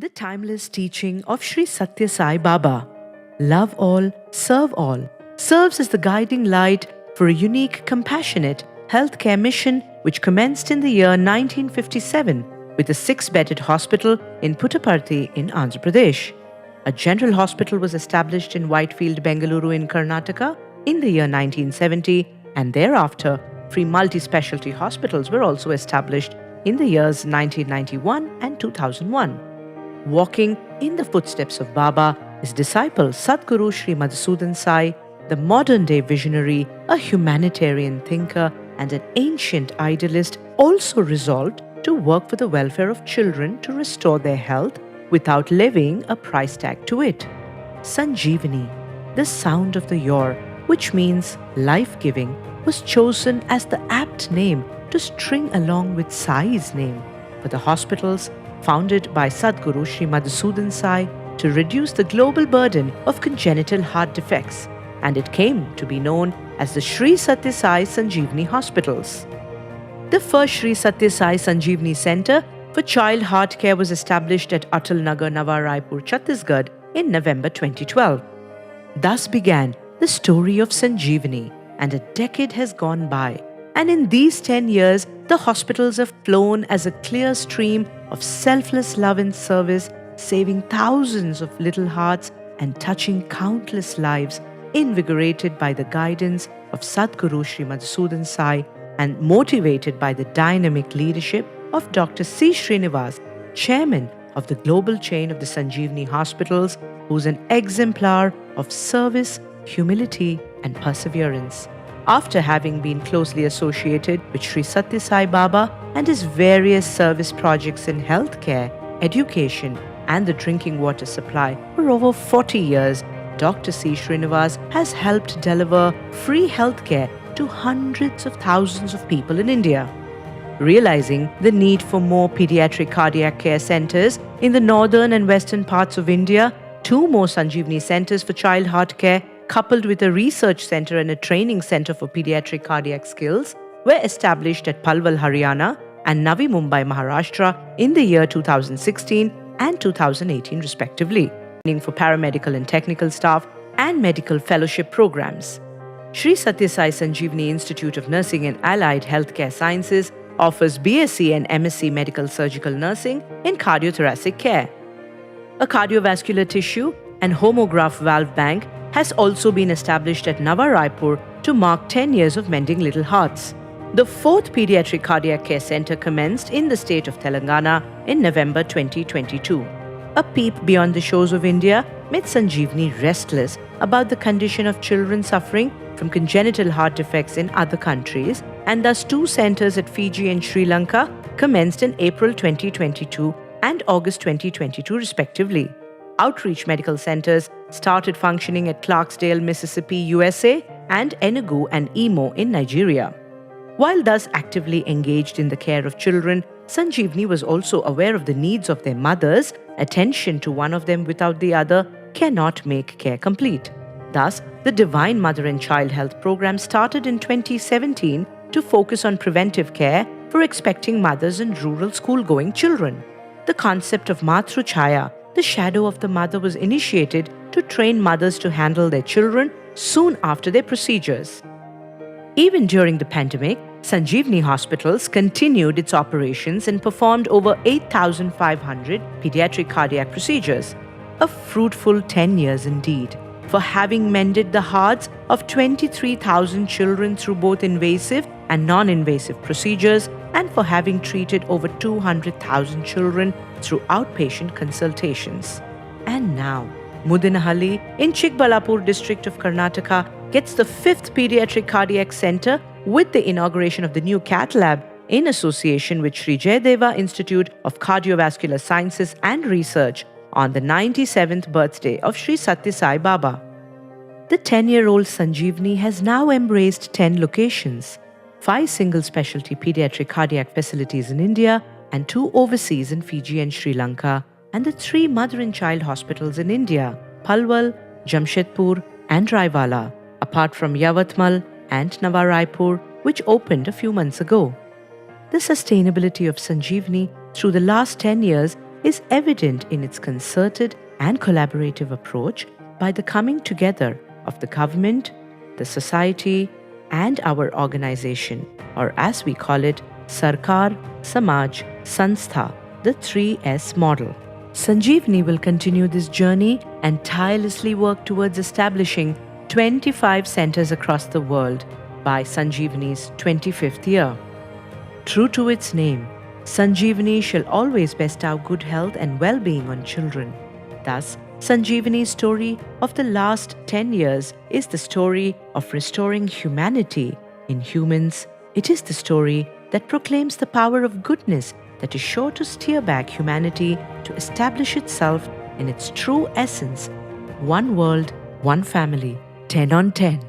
The timeless teaching of Sri Sathya Sai Baba, love all, serves as the guiding light for a unique, compassionate healthcare mission which commenced in the year 1957 with a 6-bedded hospital in Puttaparthi in Andhra Pradesh. A general hospital was established in Whitefield, Bengaluru in Karnataka in the year 1970, and thereafter free multi-specialty hospitals were also established in the years 1991 and 2001. Walking in the footsteps of Baba, his disciple Sadguru Sri Madhusudan Sai, the modern-day visionary, a humanitarian thinker and an ancient idealist, also resolved to work for the welfare of children to restore their health without levying a price tag to it. Sanjeevani, the sound of the yore, which means life-giving, was chosen as the apt name to string along with Sai's name for the hospitals founded by Sadguru Sri Madhusudan Sai to reduce the global burden of congenital heart defects, and it came to be known as the Sri Sathya Sai Sanjeevani Hospitals. The first Sri Sathya Sai Sanjeevani Centre for Child Heart Care was established at Atal Nagar, Nava Raipur, Chhattisgarh in November 2012. Thus began the story of Sanjeevani, and a decade has gone by, and in these 10 years, the hospitals have flown as a clear stream of selfless love and service, saving thousands of little hearts and touching countless lives, invigorated by the guidance of Sadguru Sri Madhusudan Sai and motivated by the dynamic leadership of Dr. C. Srinivas, chairman of the global chain of the Sanjeevani Hospitals, who is an exemplar of service, humility and perseverance. After having been closely associated with Sri Sathya Sai Baba and his various service projects in healthcare, education and the drinking water supply for over 40 years, Dr. C. Srinivas has helped deliver free healthcare to hundreds of thousands of people in India. Realizing the need for more pediatric cardiac care centers in the northern and western parts of India, 2 more Sanjeevani centers for child heart care, coupled with a research center and a training center for pediatric cardiac skills, were established at Palwal, Haryana and Navi Mumbai, Maharashtra in the year 2016 and 2018 respectively, training for paramedical and technical staff and medical fellowship programs. Sri Sathya Sai Sanjeevani Institute of Nursing and Allied Healthcare Sciences offers BSc and MSc Medical Surgical Nursing in cardiothoracic care. A cardiovascular tissue and homograph valve bank has also been established at Nava Raipur to mark 10 years of mending little hearts. The 4th Pediatric Cardiac Care Centre commenced in the state of Telangana in November 2022. A peep beyond the shores of India made Sanjeevani restless about the condition of children suffering from congenital heart defects in other countries, and thus 2 centres at Fiji and Sri Lanka commenced in April 2022 and August 2022 respectively. Outreach medical centers started functioning at Clarksdale, Mississippi, USA, and Enugu and Imo in Nigeria. While thus actively engaged in the care of children, Sanjeevani was also aware of the needs of their mothers. Attention to one of them without the other cannot make care complete. Thus, the Divine Mother and Child Health Program started in 2017 to focus on preventive care for expecting mothers and rural school-going children. The concept of Matru Chaya, the shadow of the mother, was initiated to train mothers to handle their children soon after their procedures. Even during the pandemic, Sanjeevani Hospitals continued its operations and performed over 8,500 pediatric cardiac procedures. A fruitful 10 years indeed, for having mended the hearts of 23,000 children through both invasive and non-invasive procedures, and for having treated over 200,000 children through outpatient consultations. And now, Muddenahalli in Chikbalapur district of Karnataka gets the 5th Pediatric Cardiac Centre with the inauguration of the new cath lab in association with Sri Jayadeva Institute of Cardiovascular Sciences and Research on the 97th birthday of Sri Sathya Sai Baba. The 10-year-old Sanjeevani has now embraced 10 locations, 5 single specialty pediatric cardiac facilities in India and 2 overseas in Fiji and Sri Lanka, and the 3 mother and child hospitals in India, Palwal, Jamshedpur and Raiwala, apart from Yavatmal and Nava Raipur, which opened a few months ago. The sustainability of Sanjeevani through the last 10 years is evident in its concerted and collaborative approach by the coming together of the government, the society, and our organization, or as we call it, Sarkar, Samaj, Sanstha, the 3S model. Sanjeevani will continue this journey and tirelessly work towards establishing 25 centers across the world by Sanjeevani's 25th year. True to its name, Sanjeevani shall always bestow good health and well-being on children. Thus, Sanjeevani's story of the last 10 years is the story of restoring humanity in humans. It is the story that proclaims the power of goodness that is sure to steer back humanity to establish itself in its true essence. One world, one family, 10 on 10.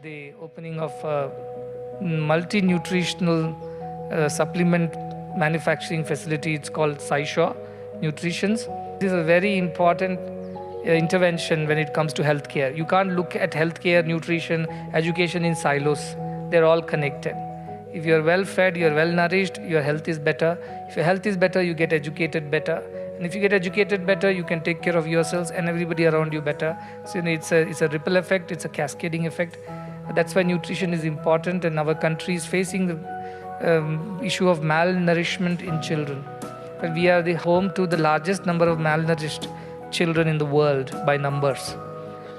The opening of a multi-nutritional supplement manufacturing facility. It's called Saisha Nutritions. This is a very important intervention when it comes to healthcare. You can't look at healthcare, nutrition, education in silos. They're all connected. If you're well fed, you're well nourished, your health is better. If your health is better, you get educated better. And if you get educated better, you can take care of yourselves and everybody around you better. So it's a ripple effect, it's a cascading effect. That's why nutrition is important, and our country is facing the issue of malnourishment in children. But we are the home to the largest number of malnourished children in the world by numbers.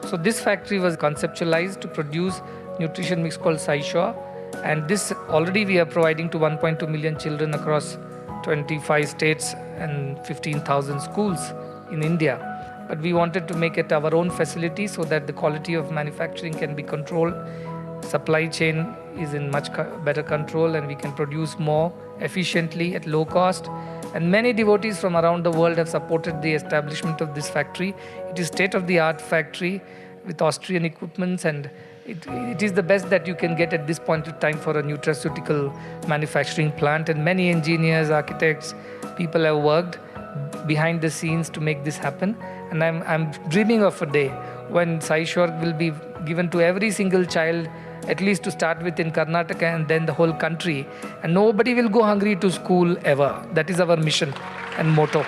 So this factory was conceptualized to produce nutrition mix called Saisha, and this already we are providing to 1.2 million children across 25 states and 15,000 schools in India. But we wanted to make it our own facility so that the quality of manufacturing can be controlled. Supply chain is in much better control, and we can produce more efficiently at low cost. And many devotees from around the world have supported the establishment of this factory. It is state-of-the-art factory with Austrian equipments, and it is the best that you can get at this point of time for a nutraceutical manufacturing plant. And many engineers, architects, people have worked behind the scenes to make this happen. And I'm dreaming of a day when Saishwar will be given to every single child, at least to start with in Karnataka and then the whole country. And nobody will go hungry to school ever. That is our mission and motto.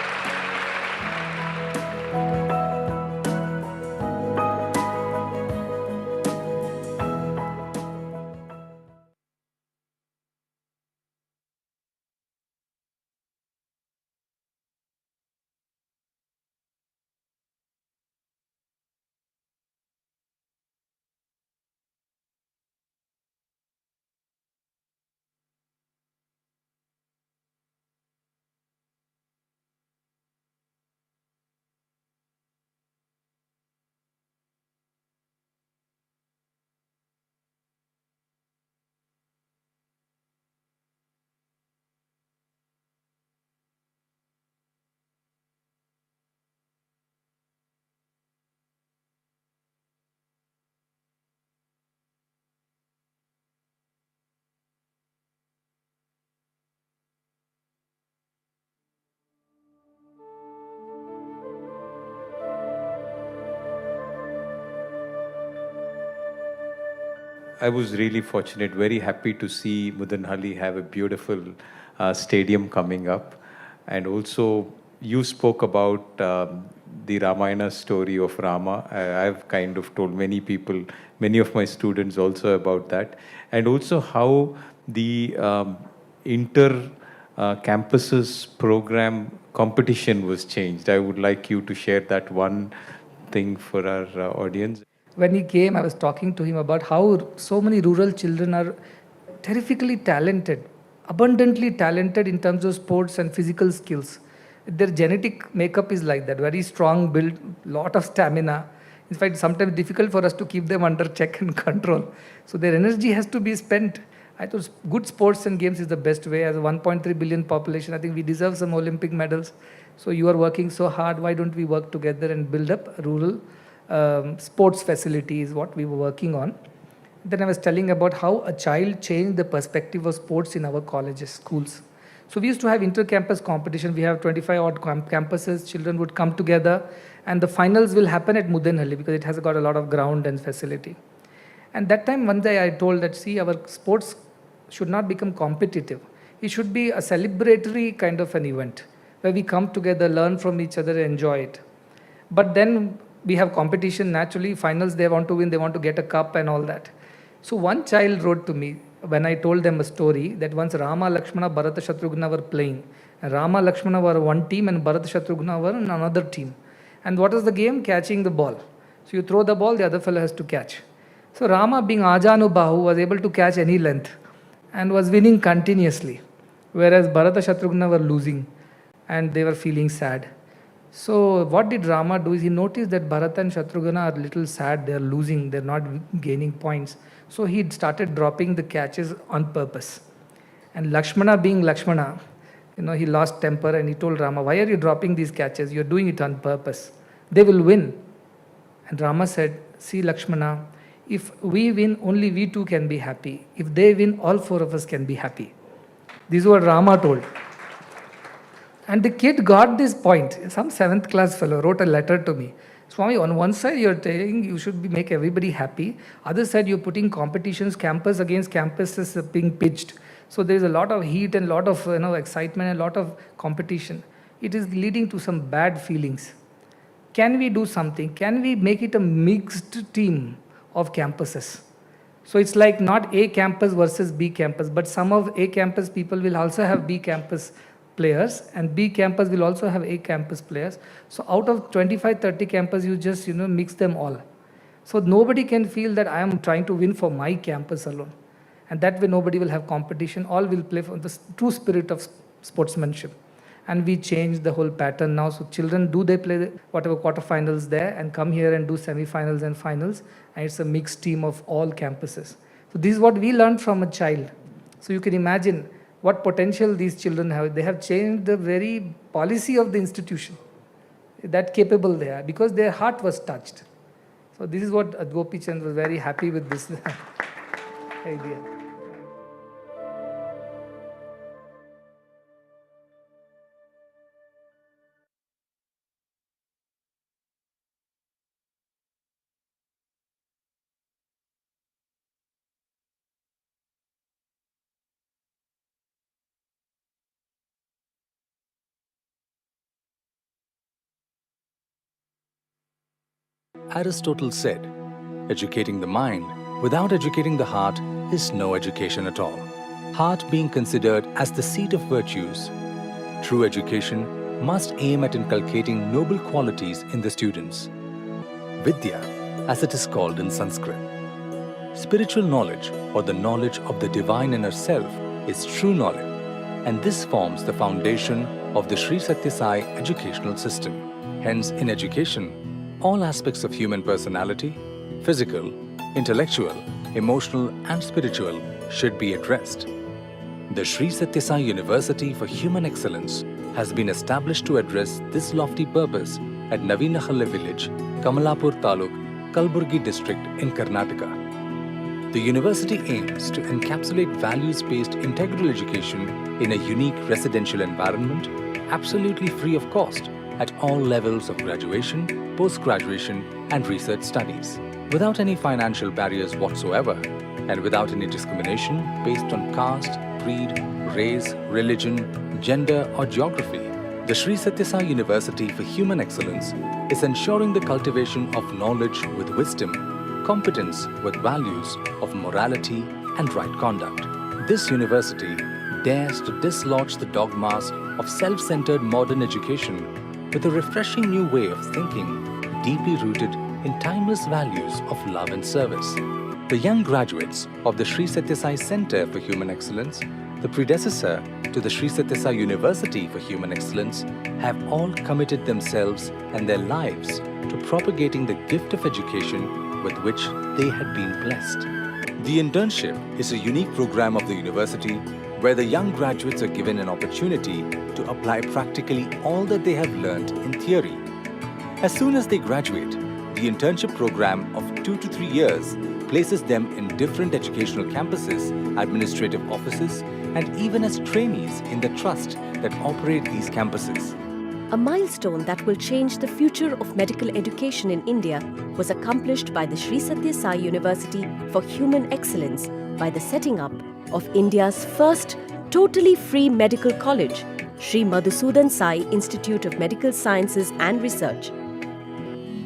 I was really fortunate, very happy to see Muddenahalli have a beautiful stadium coming up. And also, you spoke about the Ramayana story of Rama. I've kind of told many people, many of my students also about that. And also how the inter campuses program competition was changed. I would like you to share that one thing for our audience. When he came, I was talking to him about how so many rural children are terrifically talented, abundantly talented in terms of sports and physical skills. Their genetic makeup is like that, very strong build, lot of stamina. In fact, sometimes difficult for us to keep them under check and control. So their energy has to be spent. I thought good sports and games is the best way. As a 1.3 billion population, I think we deserve some Olympic medals. So you are working so hard. Why don't we work together and build up rural sports facilities? What we were working on. Then I was telling about how a child changed the perspective of sports in our colleges, schools. So we used to have inter-campus competition. We have 25 odd campuses. Children would come together, and the finals will happen at Muddenahalli because it has got a lot of ground and facility. And that time, one day I told that, see, our sports should not become competitive. It should be a celebratory kind of an event where we come together, learn from each other, enjoy it. But then we have competition naturally. Finals, they want to win, they want to get a cup and all that. So one child wrote to me when I told them a story that once Rama, Lakshmana, Bharata, Shatrughna were playing. And Rama, Lakshmana were one team and Bharata, Shatrughna were in another team. And what is the game? Catching the ball. So you throw the ball, the other fellow has to catch. So Rama, being Ajanubahu, was able to catch any length and was winning continuously. Whereas Bharata, Shatrughna were losing and they were feeling sad. So what did Rama do is he noticed that Bharata and Shatrughna are a little sad, they are losing, they are not gaining points. So he started dropping the catches on purpose. And Lakshmana being Lakshmana, he lost temper and he told Rama, why are you dropping these catches? You are doing it on purpose. They will win. And Rama said, see Lakshmana, if we win, only we two can be happy. If they win, all four of us can be happy. This is what Rama told. And the kid got this point. Some 7th class fellow wrote a letter to me. Swami, on one side you're telling you should make everybody happy. Other side you're putting competitions, campus against campuses being pitched. So there is a lot of heat and a lot of excitement and a lot of competition. It is leading to some bad feelings. Can we do something? Can we make it a mixed team of campuses? So it's like not A campus versus B campus, but some of A campus people will also have B campus players and B campus will also have A campus players. So out of 25-30 campus, you just mix them all. So nobody can feel that I am trying to win for my campus alone. And that way nobody will have competition. All will play for the true spirit of sportsmanship. And we change the whole pattern now. So children, they play whatever quarterfinals there and come here and do semi-finals and finals. And it's a mixed team of all campuses. So this is what we learned from a child. So you can imagine what potential these children have. They have changed the very policy of the institution. That capable they are because their heart was touched. So this is what Gopi Chand was very happy with this idea. Aristotle said, educating the mind without educating the heart is no education at all. Heart being considered as the seat of virtues, true education must aim at inculcating noble qualities in the students. Vidya, as it is called in Sanskrit. Spiritual knowledge, or the knowledge of the divine inner self, is true knowledge, and this forms the foundation of the Sri Sathya Sai educational system. Hence, in education, all aspects of human personality, physical, intellectual, emotional and spiritual should be addressed. The Sri Sathya Sai University for Human Excellence has been established to address this lofty purpose at Muddenahalli village, Kamalapur Taluk, Kalburgi district in Karnataka. The university aims to encapsulate values-based integral education in a unique residential environment, absolutely free of cost, at all levels of graduation, post-graduation and research studies, without any financial barriers whatsoever, and without any discrimination based on caste, creed, race, religion, gender or geography. The Sri Sathya Sai University for Human Excellence is ensuring the cultivation of knowledge with wisdom, competence with values of morality and right conduct. This university dares to dislodge the dogmas of self-centered modern education with a refreshing new way of thinking, deeply rooted in timeless values of love and service. The young graduates of the Sri Sathya Sai Center for Human Excellence, the predecessor to the Sri Sathya Sai University for Human Excellence, have all committed themselves and their lives to propagating the gift of education with which they had been blessed. The internship is a unique program of the university where the young graduates are given an opportunity to apply practically all that they have learned in theory. As soon as they graduate, the internship program of 2 to 3 years places them in different educational campuses, administrative offices, and even as trainees in the trust that operate these campuses. A milestone that will change the future of medical education in India was accomplished by the Sri Sathya Sai University for Human Excellence by the setting up of India's first totally free medical college, Sri Madhusudan Sai Institute of Medical Sciences and Research.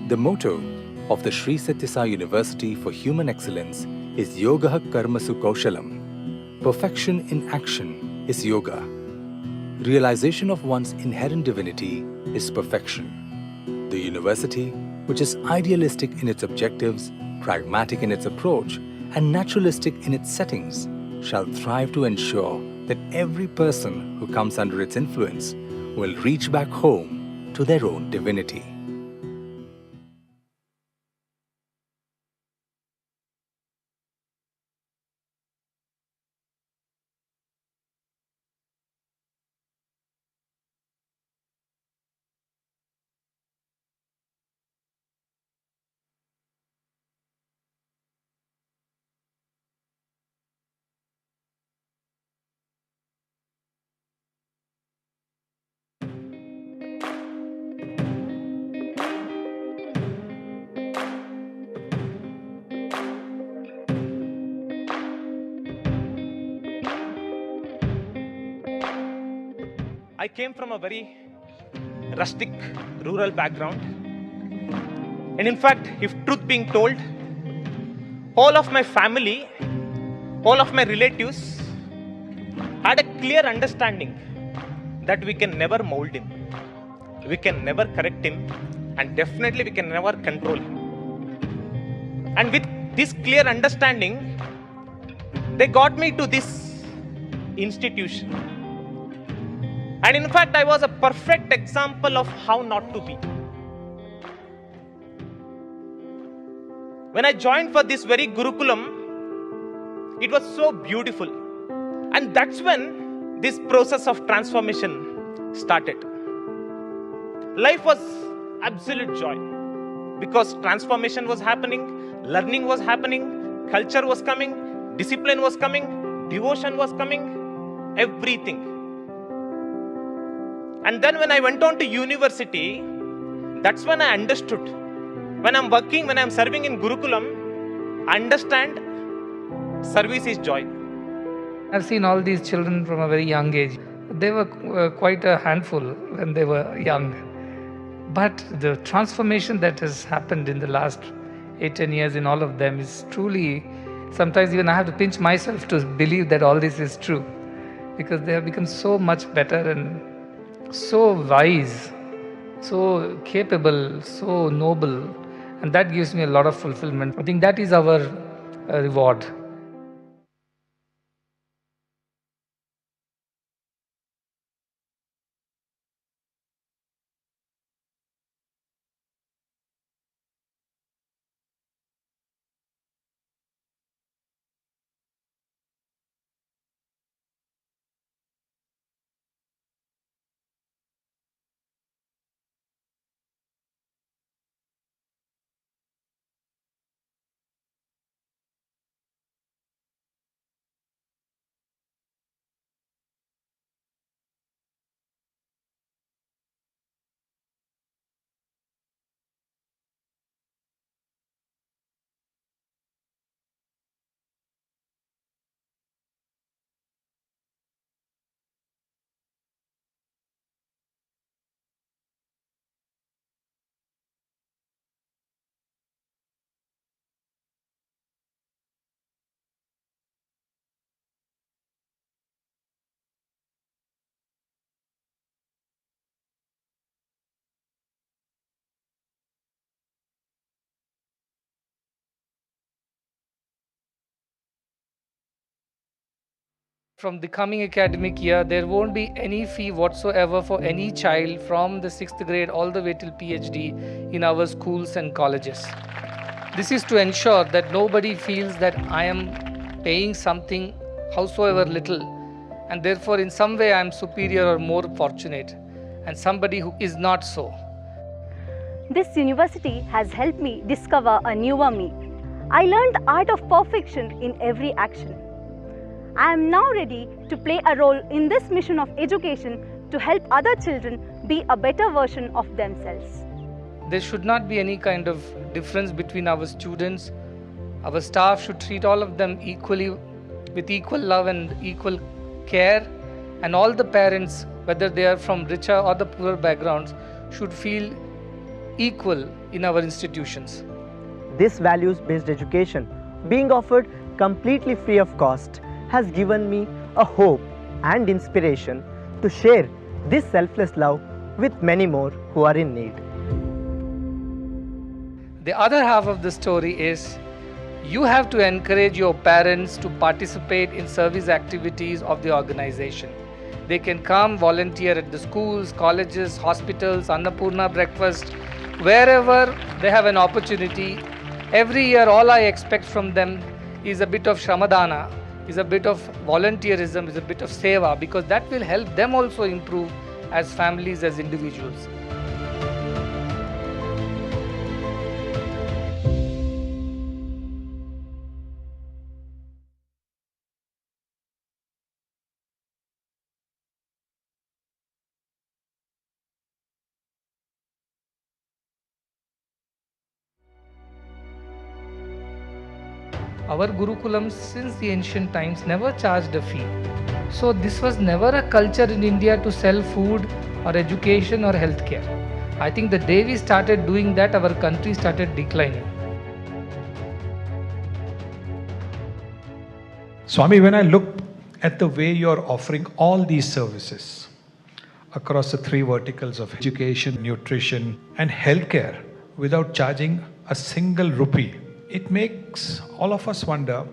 The motto of the Sri Sathya Sai University for Human Excellence is Yogaha Karmasu Kaushalam. Perfection in action is yoga. Realization of one's inherent divinity is perfection. The university, which is idealistic in its objectives, pragmatic in its approach, and naturalistic in its settings, shall thrive to ensure that every person who comes under its influence will reach back home to their own divinity. I came from a very rustic, rural background. And in fact, if truth being told, all of my family, all of my relatives had a clear understanding that we can never mold him, we can never correct him, and definitely we can never control him. And with this clear understanding, they got me to this institution. And in fact, I was a perfect example of how not to be. When I joined for this very Gurukulam, it was so beautiful. And that's when this process of transformation started. Life was absolute joy because transformation was happening, learning was happening, culture was coming, discipline was coming, devotion was coming, everything. And then when I went on to university, that's when I understood. When I'm working, when I'm serving in Gurukulam, I understand service is joy. I've seen all these children from a very young age. They were quite a handful when they were young. But the transformation that has happened in the last 8-10 years in all of them is truly, sometimes even I have to pinch myself to believe that all this is true. Because they have become so much better and so wise, so capable, so noble, and that gives me a lot of fulfillment. I think that is our reward. From the coming academic year, there won't be any fee whatsoever for any child from the 6th grade all the way till PhD in our schools and colleges. This is to ensure that nobody feels that I am paying something, howsoever little, and therefore in some way I am superior or more fortunate, and somebody who is not so. This university has helped me discover a newer me. I learned the art of perfection in every action. I am now ready to play a role in this mission of education to help other children be a better version of themselves. There should not be any kind of difference between our students. Our staff should treat all of them equally, with equal love and equal care, and all the parents, whether they are from richer or the poorer backgrounds, should feel equal in our institutions. This values-based education, being offered completely free of cost, has given me a hope and inspiration to share this selfless love with many more who are in need. The other half of the story is you have to encourage your parents to participate in service activities of the organization. They can come volunteer at the schools, colleges, hospitals, Annapurna breakfast, wherever they have an opportunity. Every year all I expect from them is a bit of shramadana, is a bit of volunteerism, is a bit of seva, because that will help them also improve as families, as individuals. Our Gurukulams since the ancient times never charged a fee. So this was never a culture in India to sell food or education or healthcare. I think the day we started doing that, our country started declining. Swami, when I look at the way you're offering all these services across the three verticals of education, nutrition, and healthcare without charging a single rupee, it makes all of us wonder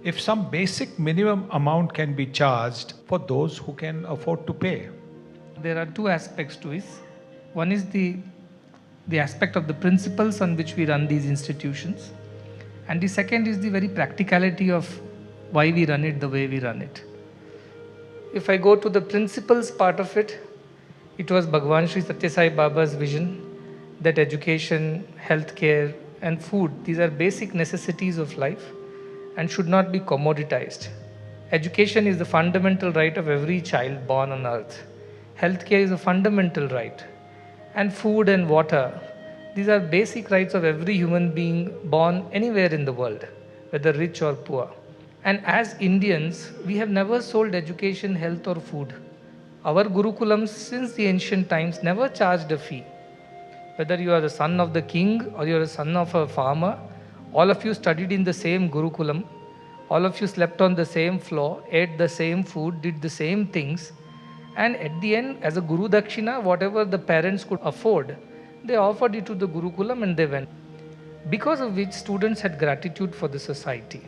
if some basic minimum amount can be charged for those who can afford to pay. There are two aspects to it. One is the aspect of the principles on which we run these institutions, and the second is the very practicality of why we run it the way we run it. If I go to the principles part of it, it was Bhagwan Sri Sathya Sai Baba's vision that education, healthcare, and food, these are basic necessities of life and should not be commoditized. Education is the fundamental right of every child born on earth. Healthcare is a fundamental right. And food and water, these are basic rights of every human being born anywhere in the world, whether rich or poor. And as Indians, we have never sold education, health or food. Our Gurukulams since the ancient times never charged a fee. Whether you are the son of the king or you are the son of a farmer, all of you studied in the same Gurukulam, all of you slept on the same floor, ate the same food, did the same things, and at the end, as a Guru Dakshina, whatever the parents could afford, they offered it to the Gurukulam and they went. Because of which students had gratitude for the society.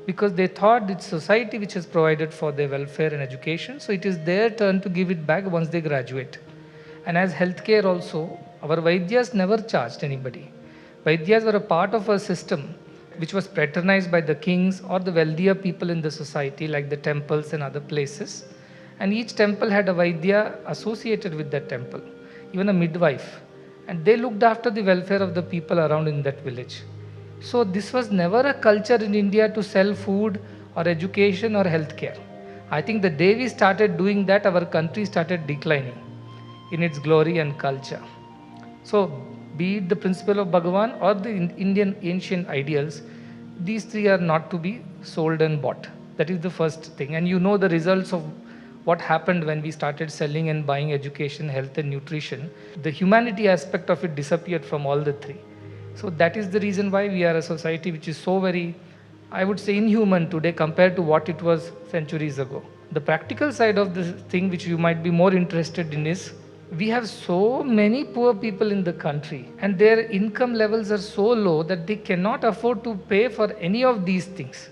Because they thought it's society which has provided for their welfare and education, so it is their turn to give it back once they graduate. And as healthcare also, our Vaidyas never charged anybody. Vaidyas were a part of a system which was patronized by the kings or the wealthier people in the society, like the temples and other places. And each temple had a Vaidya associated with that temple, even a midwife. And they looked after the welfare of the people around in that village. So this was never a culture in India to sell food or education or healthcare. I think the day we started doing that, our country started declining in its glory and culture. So, be it the principle of Bhagavan or the Indian ancient ideals, these three are not to be sold and bought. That is the first thing. And you know the results of what happened when we started selling and buying education, health and nutrition. The humanity aspect of it disappeared from all the three. So that is the reason why we are a society which is so very, I would say, inhuman today compared to what it was centuries ago. The practical side of this thing which you might be more interested in is, we have so many poor people in the country and their income levels are so low that they cannot afford to pay for any of these things.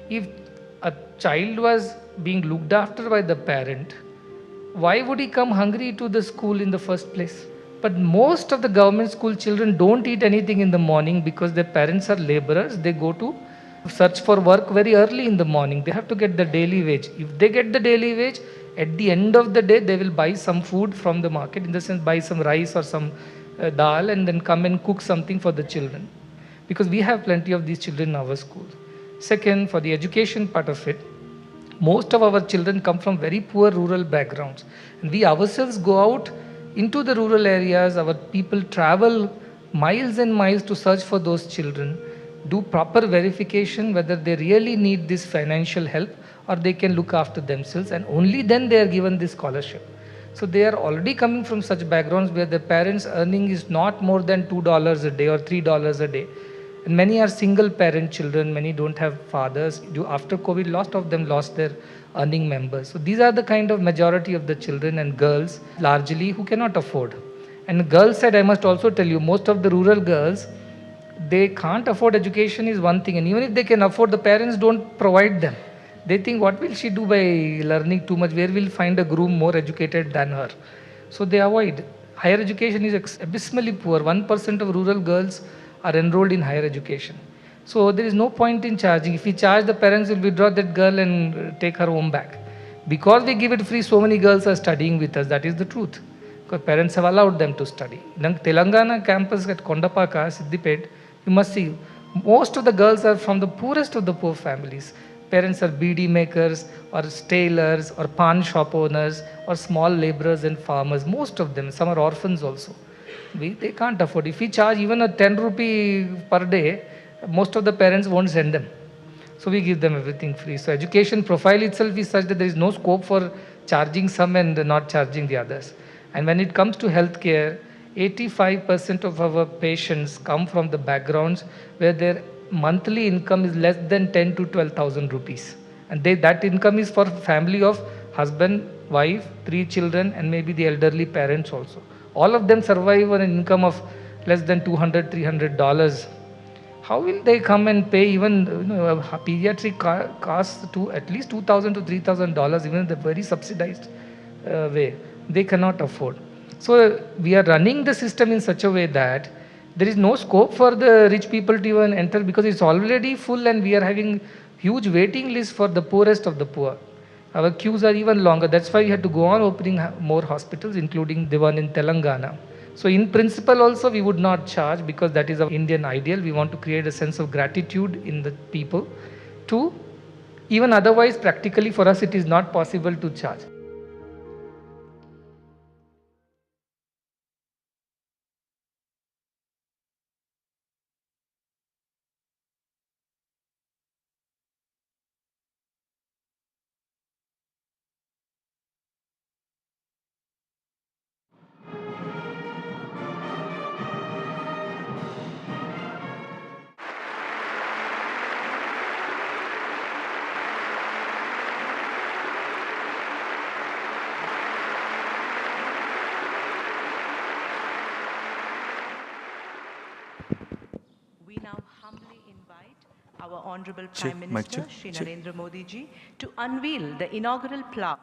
If a child was being looked after by the parent, why would he come hungry to the school in the first place? But most of the government school children don't eat anything in the morning because their parents are laborers. They go to search for work very early in the morning. They have to get the daily wage. If they get the daily wage, at the end of the day, they will buy some food from the market, in the sense, buy some rice or some dal, and then come and cook something for the children. Because we have plenty of these children in our schools. Second, for the education part of it, most of our children come from very poor rural backgrounds. And we ourselves go out into the rural areas, our people travel miles and miles to search for those children, do proper verification whether they really need this financial help or they can look after themselves, and only then they are given this scholarship. So they are already coming from such backgrounds where the parents' earning is not more than $2 a day or $3 a day. And many are single parent children, many don't have fathers. After COVID, lot of them lost their earning members. So these are the kind of majority of the children and girls largely who cannot afford. And girls side, I must also tell you, most of the rural girls, they can't afford education is one thing. And even if they can afford, the parents don't provide them. They think, what will she do by learning too much? Where will find a groom more educated than her? So they avoid. Higher education is abysmally poor. 1% of rural girls are enrolled in higher education. So there is no point in charging. If we charge, the parents will withdraw that girl and take her home back. Because we give it free, so many girls are studying with us. That is the truth. Because parents have allowed them to study. In Telangana campus at Kondapaka, Siddipet, you must see, most of the girls are from the poorest of the poor families. Parents are beedi makers or tailors or pawn shop owners or small laborers and farmers. Most of them, some are orphans also. They can't afford. If we charge even a 10 rupee per day, most of the parents won't send them. So we give them everything free. So education profile itself is such that there is no scope for charging some and not charging the others. And when it comes to healthcare, 85% of our patients come from the backgrounds where their monthly income is less than 10 to 12,000 rupees. And that income is for family of husband, wife, 3 children, and maybe the elderly parents also. All of them survive on an income of less than $200, $300. How will they come and pay even a pediatric costs to at least $2,000 to $3,000, even in the very subsidized way? They cannot afford. So we are running the system in such a way that there is no scope for the rich people to even enter because it's already full, and we are having huge waiting list for the poorest of the poor. Our queues are even longer. That's why we had to go on opening more hospitals, including the one in Telangana. So in principle also we would not charge because that is our Indian ideal. We want to create a sense of gratitude in the people. Two, even otherwise practically for us it is not possible to charge. We now humbly invite our Honorable Prime Minister, Shri Narendra Modi ji, to unveil the inaugural plaque.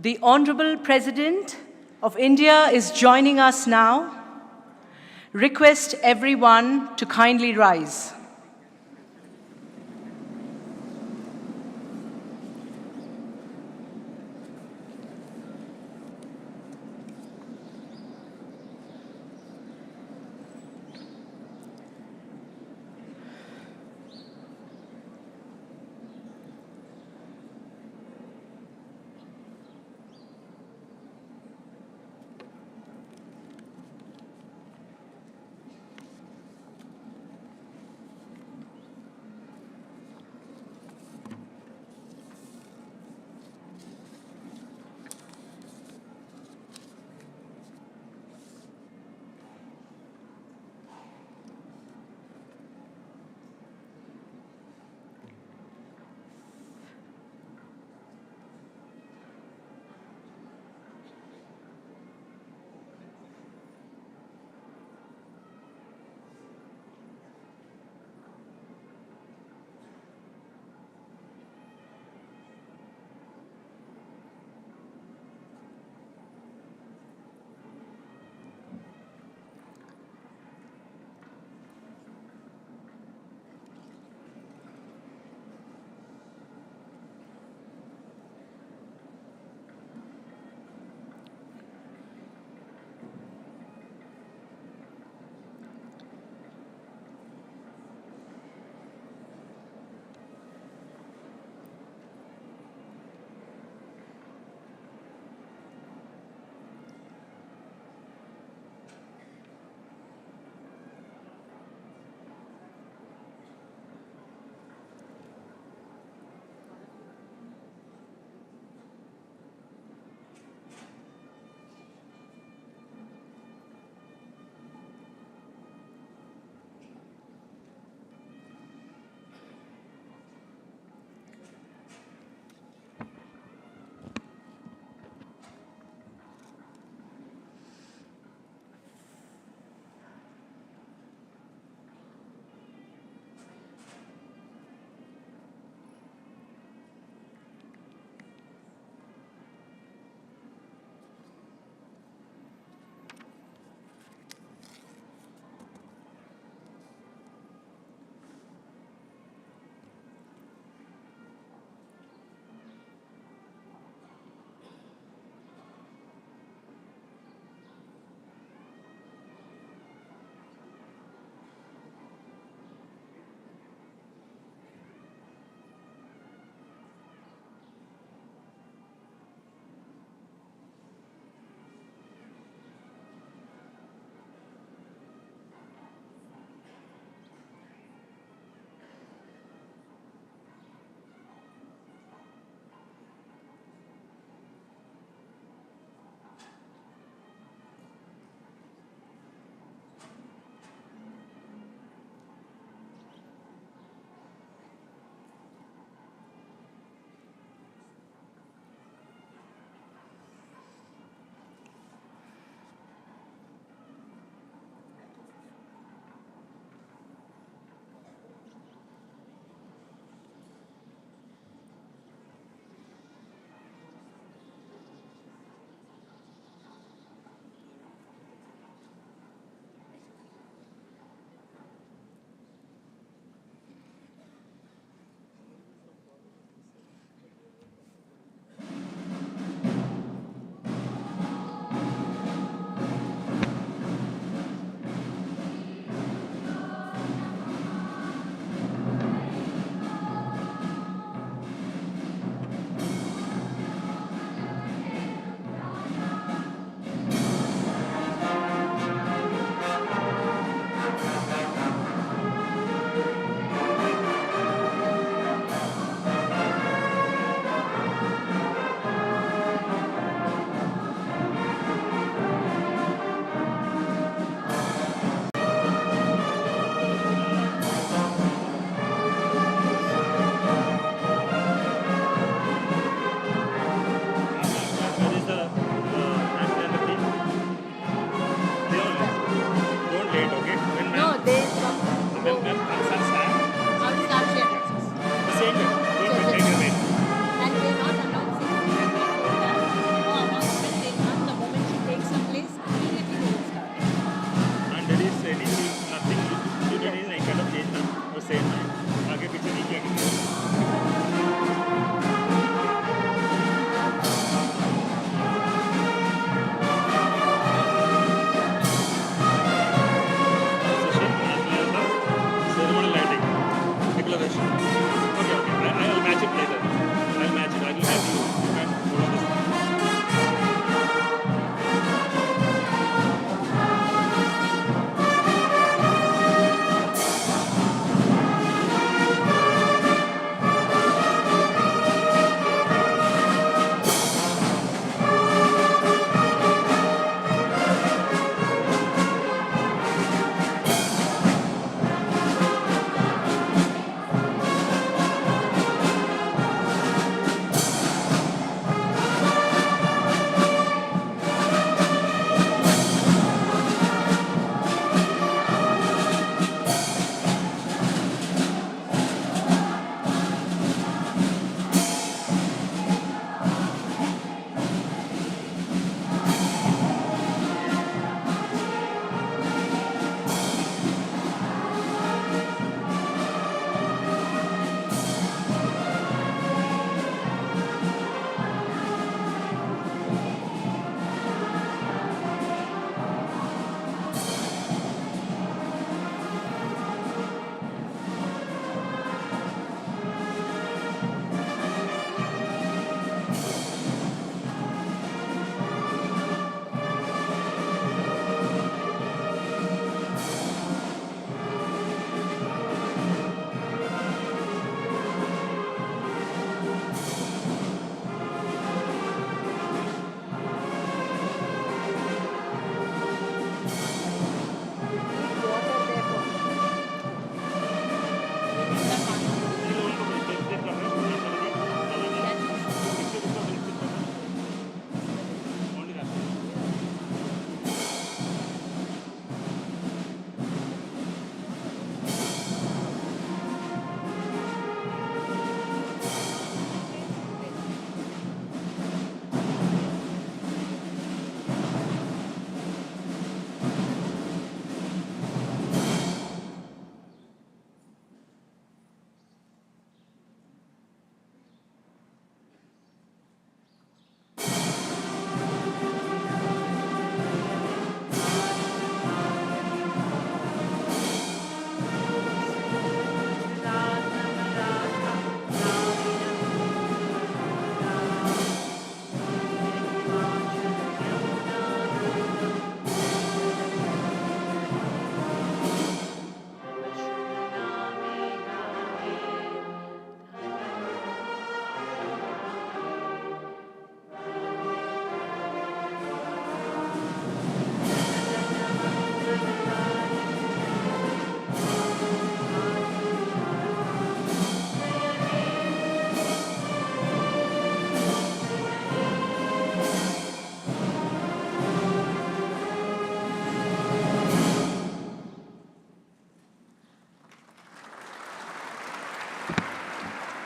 The Honorable President of India is joining us now. Request everyone to kindly rise.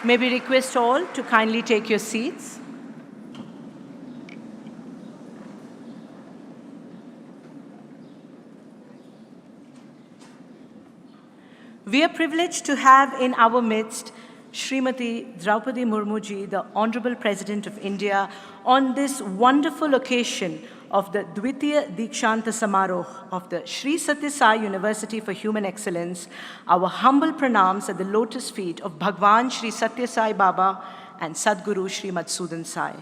May we request all to kindly take your seats. We are privileged to have in our midst Srimati Droupadi Murmu ji, the Honorable President of India, on this wonderful occasion of the Dvitiya Dikshanta Samaroh of the Sri Sathya Sai University for Human Excellence. Our humble pranams at the lotus feet of Bhagwan Sri Sathya Sai Baba and Sadguru Sri Madhusudan Sai.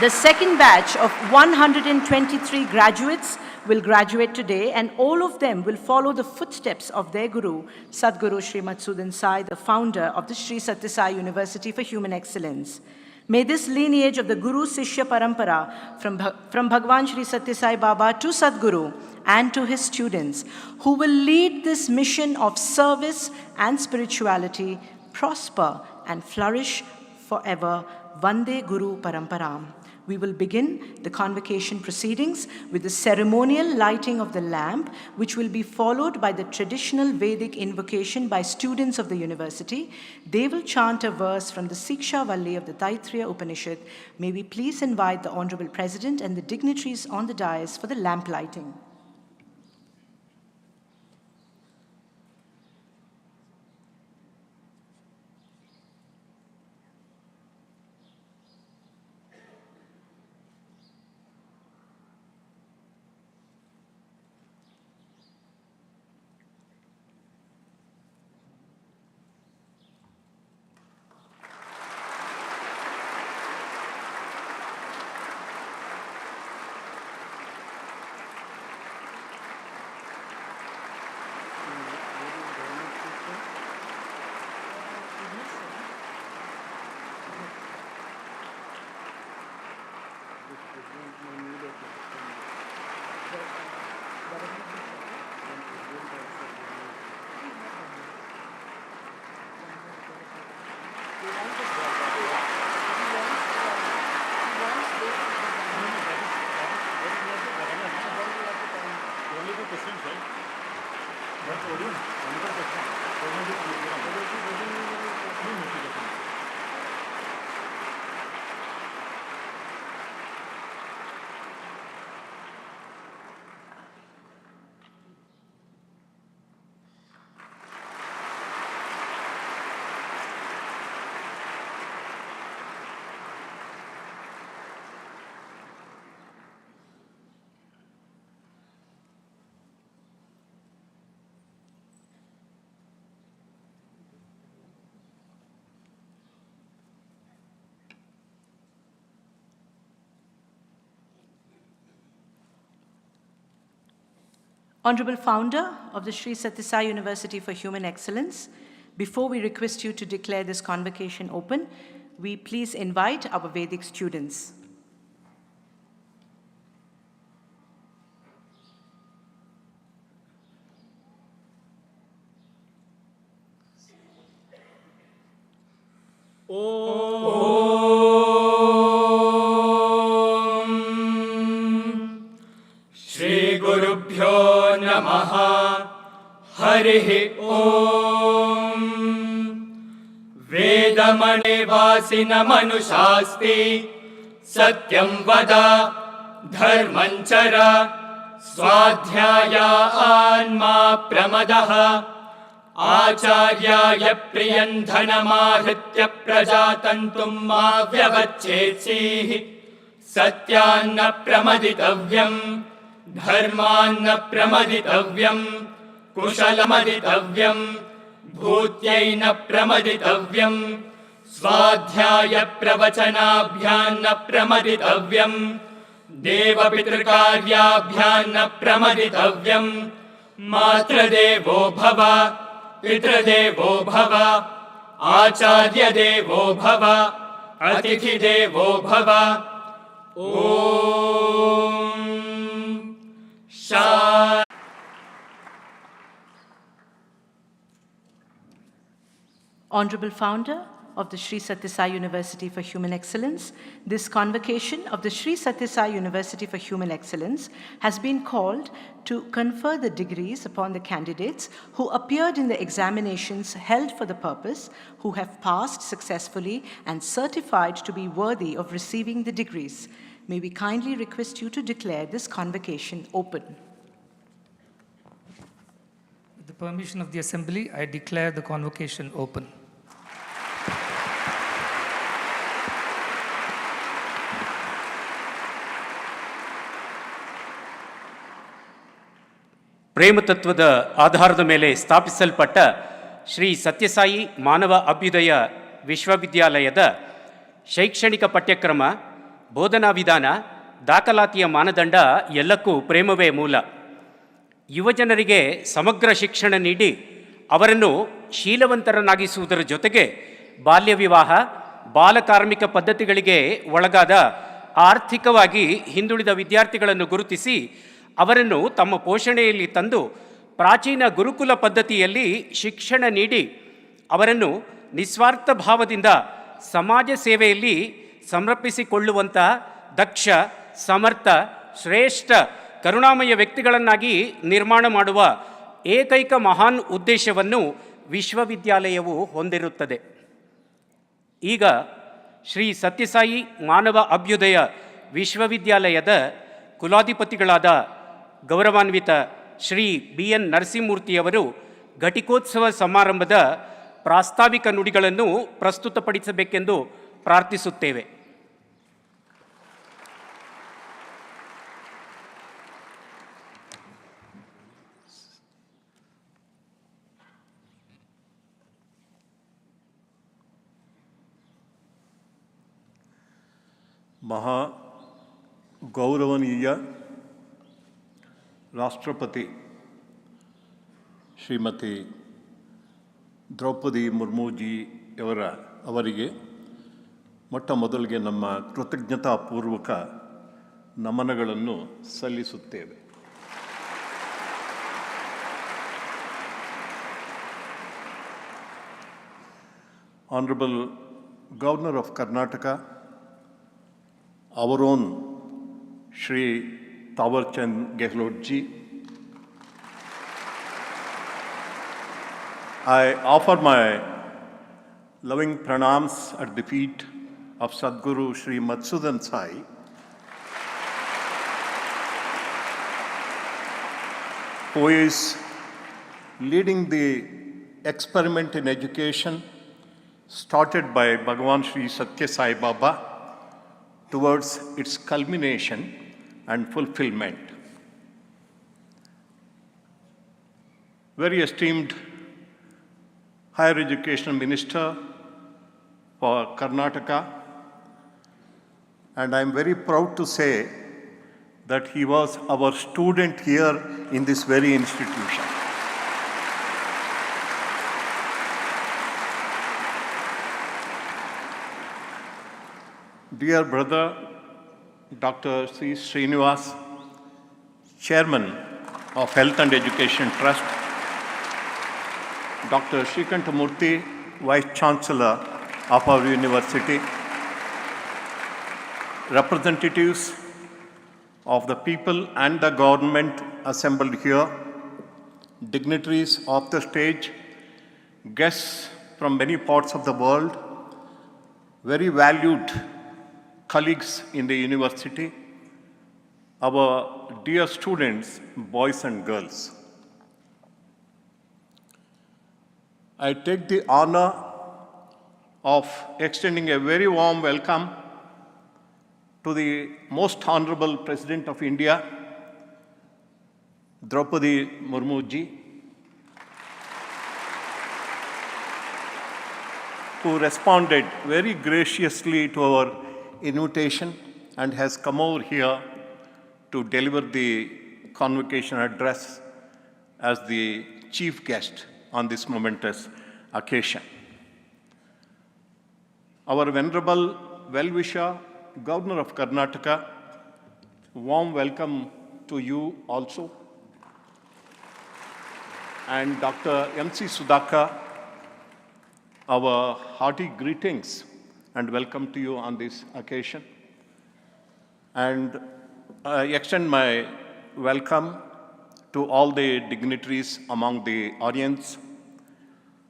The second batch of 123 graduates will graduate today, and all of them will follow the footsteps of their guru, Sadguru Sri Madhusudan Sai, the founder of the Sri Sathya Sai University for Human Excellence. May this lineage of the Guru Sishya Parampara from Bhagwan Sri Sathya Sai Baba to Sadguru and to his students, who will lead this mission of service and spirituality, prosper and flourish forever. Vande Guru Paramparam. We will begin the convocation proceedings with the ceremonial lighting of the lamp, which will be followed by the traditional Vedic invocation by students of the university. They will chant a verse from the Siksha Valli of the Taittiriya Upanishad. May we please invite the Honorable President and the dignitaries on the dais for the lamp lighting. Honorable Founder of the Sri Sathya Sai University for Human Excellence, before we request you to declare this convocation open, we please invite our Vedic students. श्रीगुरुभ्यो नमः हरिः ॐ वेदमणिवासिनमनुशास्ति सत्यं वद धर्मं चर स्वाध्यायान्मा प्रमदः आचार्याय प्रियं धनमाहृत्य प्रजातन्तुं मा व्यवच्छेत्सीः सत्यान्न प्रमदितव्यम् धर्मान्न प्रमदितव्यम् कुशलमदितव्यम् भूत्यैन प्रमदितव्यम् स्वाध्याय प्रवचनाभ्यान्न प्रमदितव्यम् देवपितृकार्याभ्यान्न प्रमदितव्यम् मातृदेवो भव पितृदेवो भव आचार्यदेवो भव अतिथिदेवो भव ॐ शान्ति। Honorable Founder of the Sri Sathya Sai University for Human Excellence, this convocation of the Sri Sathya Sai University for Human Excellence has been called to confer the degrees upon the candidates who appeared in the examinations held for the purpose, who have passed successfully and certified to be worthy of receiving the degrees. May we kindly request you to declare this convocation open. With the permission of the Assembly, I declare the convocation open. ಪ್ರೇಮ ತತ್ವದ ಆಧಾರದ ಮೇಲೆ ಸ್ಥಾಪಿಸಲ್ಪಟ್ಟ ಶ್ರೀ ಸತ್ಯಸಾಯಿ ಮಾನವ ಅಭ್ಯುದಯ ವಿಶ್ವವಿದ್ಯಾಲಯದ ಶೈಕ್ಷಣಿಕ ಪಠ್ಯಕ್ರಮ, ಬೋಧನಾ ವಿಧಾನ, ದಾಖಲಾತಿಯ ಮಾನದಂಡ ಎಲ್ಲಕ್ಕೂ ಪ್ರೇಮವೇ ಮೂಲ. ಯುವಜನರಿಗೆ ಸಮಗ್ರ ಶಿಕ್ಷಣ ನೀಡಿ ಅವರನ್ನು ಶೀಲವಂತರನ್ನಾಗಿಸುವುದರ ಜೊತೆಗೆ ಬಾಲ್ಯ ವಿವಾಹ, ಬಾಲಕಾರ್ಮಿಕ ಪದ್ಧತಿಗಳಿಗೆ ಒಳಗಾದ ಆರ್ಥಿಕವಾಗಿ ಹಿಂದುಳಿದ ವಿದ್ಯಾರ್ಥಿಗಳನ್ನು ಗುರುತಿಸಿ ಅವರನ್ನು ತಮ್ಮ ಪೋಷಣೆಯಲ್ಲಿ ತಂದು ಪ್ರಾಚೀನ ಗುರುಕುಲ ಪದ್ಧತಿಯಲ್ಲಿ ಶಿಕ್ಷಣ ನೀಡಿ ಅವರನ್ನು ನಿಸ್ವಾರ್ಥ ಭಾವದಿಂದ ಸಮಾಜ ಸೇವೆಯಲ್ಲಿ ಸಮರ್ಪಿಸಿಕೊಳ್ಳುವಂಥ ದಕ್ಷ, ಸಮರ್ಥ, ಶ್ರೇಷ್ಠ, ಕರುಣಾಮಯ ವ್ಯಕ್ತಿಗಳನ್ನಾಗಿ ನಿರ್ಮಾಣ ಮಾಡುವ ಏಕೈಕ ಮಹಾನ್ ಉದ್ದೇಶವನ್ನು ವಿಶ್ವವಿದ್ಯಾಲಯವು ಹೊಂದಿರುತ್ತದೆ. ಈಗ ಶ್ರೀ ಸತ್ಯಸಾಯಿ ಮಾನವ ಅಭ್ಯುದಯ ವಿಶ್ವವಿದ್ಯಾಲಯದ ಕುಲಾಧಿಪತಿಗಳಾದ ಗೌರವಾನ್ವಿತ ಶ್ರೀ BN ನರಸಿಂಹಮೂರ್ತಿಯವರು ಘಟಿಕೋತ್ಸವ ಸಮಾರಂಭದ ಪ್ರಾಸ್ತಾವಿಕ ನುಡಿಗಳನ್ನು ಪ್ರಸ್ತುತಪಡಿಸಬೇಕೆಂದು ಪ್ರಾರ್ಥಿಸುತ್ತೇವೆ. ಮಹಾ ಗೌರವನೀಯ ರಾಷ್ಟ್ರಪತಿ ಶ್ರೀಮತಿ ದ್ರೌಪದಿ ಅವರಿಗೆ ಮೊಟ್ಟ ಮೊದಲಿಗೆ ನಮ್ಮ ಕೃತಜ್ಞತಾಪೂರ್ವಕ ನಮನಗಳನ್ನು ಸಲ್ಲಿಸುತ್ತೇವೆ. Honorable Governor of Karnataka, our own Shri Tawarchand Gehlot ji, I offer my loving pranams at the feet of Sadguru Shri Madhusudan Sai, who is leading the experiment in education started by Bhagavan Shri Sathya Sai Baba towards its culmination and fulfillment. Very esteemed Higher Education Minister for Karnataka, and I am very proud to say that he was our student here in this very institution. Dear brother, Dr. C. Srinivas, Chairman of Health and Education Trust, Dr. Shrikanta Murthy, Vice Chancellor of our university, representatives of the people and the government assembled here, dignitaries of the stage, guests from many parts of the world, very valued colleagues in the university, our dear students, boys and girls. I take the honor of extending a very warm welcome to the Most Honorable President of India, Droupadi Murmu ji, who responded very graciously to our invitation and has come over here to deliver the convocation address as the chief guest on this momentous occasion. Our venerable well-wisher, Governor of Karnataka, warm welcome to you also. And Dr. M.C. Sudhakar, our hearty greetings and welcome to you on this occasion. And I extend my welcome to all the dignitaries among the audience,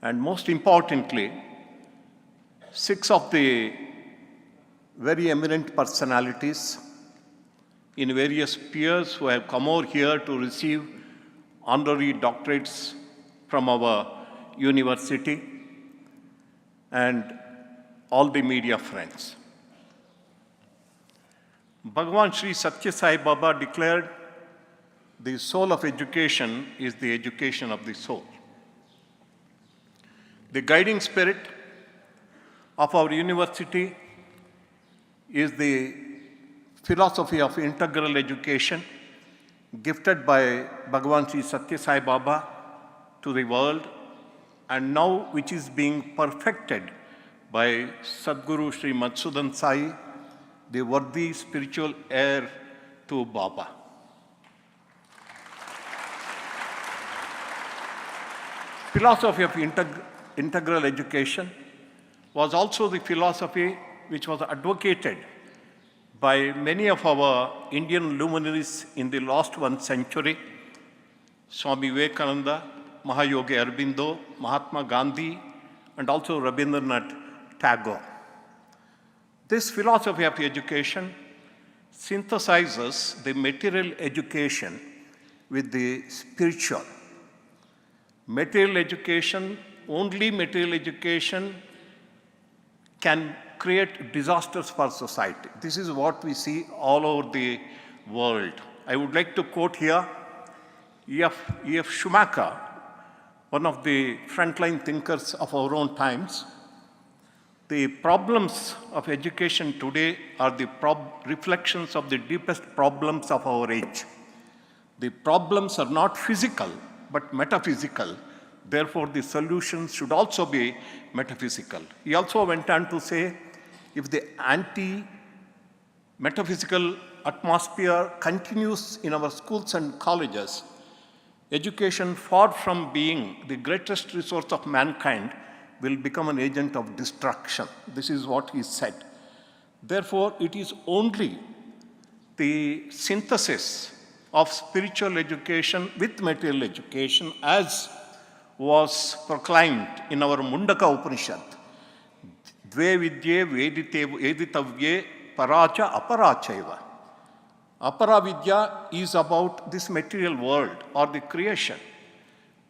and most importantly, 6 of the very eminent personalities in various spheres who have come over here to receive honorary doctorates from our university, and all the media friends. Bhagavan Sri Sathya Sai Baba declared, the soul of education is the education of the soul. The guiding spirit of our university is the philosophy of integral education gifted by Bhagavan Sri Sathya Sai Baba to the world, and now which is being perfected by Sadguru Sri Madhusudan Sai, the worthy spiritual heir to Baba. Philosophy of integral education was also the philosophy which was advocated by many of our Indian luminaries in the last 1 century, Swami Vivekananda, Mahayogi Aurobindo, Mahatma Gandhi, and also Rabindranath Tagore. This philosophy of education synthesizes the material education with the spiritual. Material education, only material education can create disasters for society. This is what we see all over the world. I would like to quote here E.F. Schumacher, one of the frontline thinkers of our own times. The problems of education today are the reflections of the deepest problems of our age. The problems are not physical, but metaphysical. Therefore, the solutions should also be metaphysical. He also went on to say, if the anti-metaphysical atmosphere continues in our schools and colleges, education, far from being the greatest resource of mankind, will become an agent of destruction. This is what he said. Therefore, it is only the synthesis of spiritual education with material education, as was proclaimed in our Mundaka Upanishad. Dve vidye veditavye paracha aparachaiva. Aparavidya is about this material world or the creation.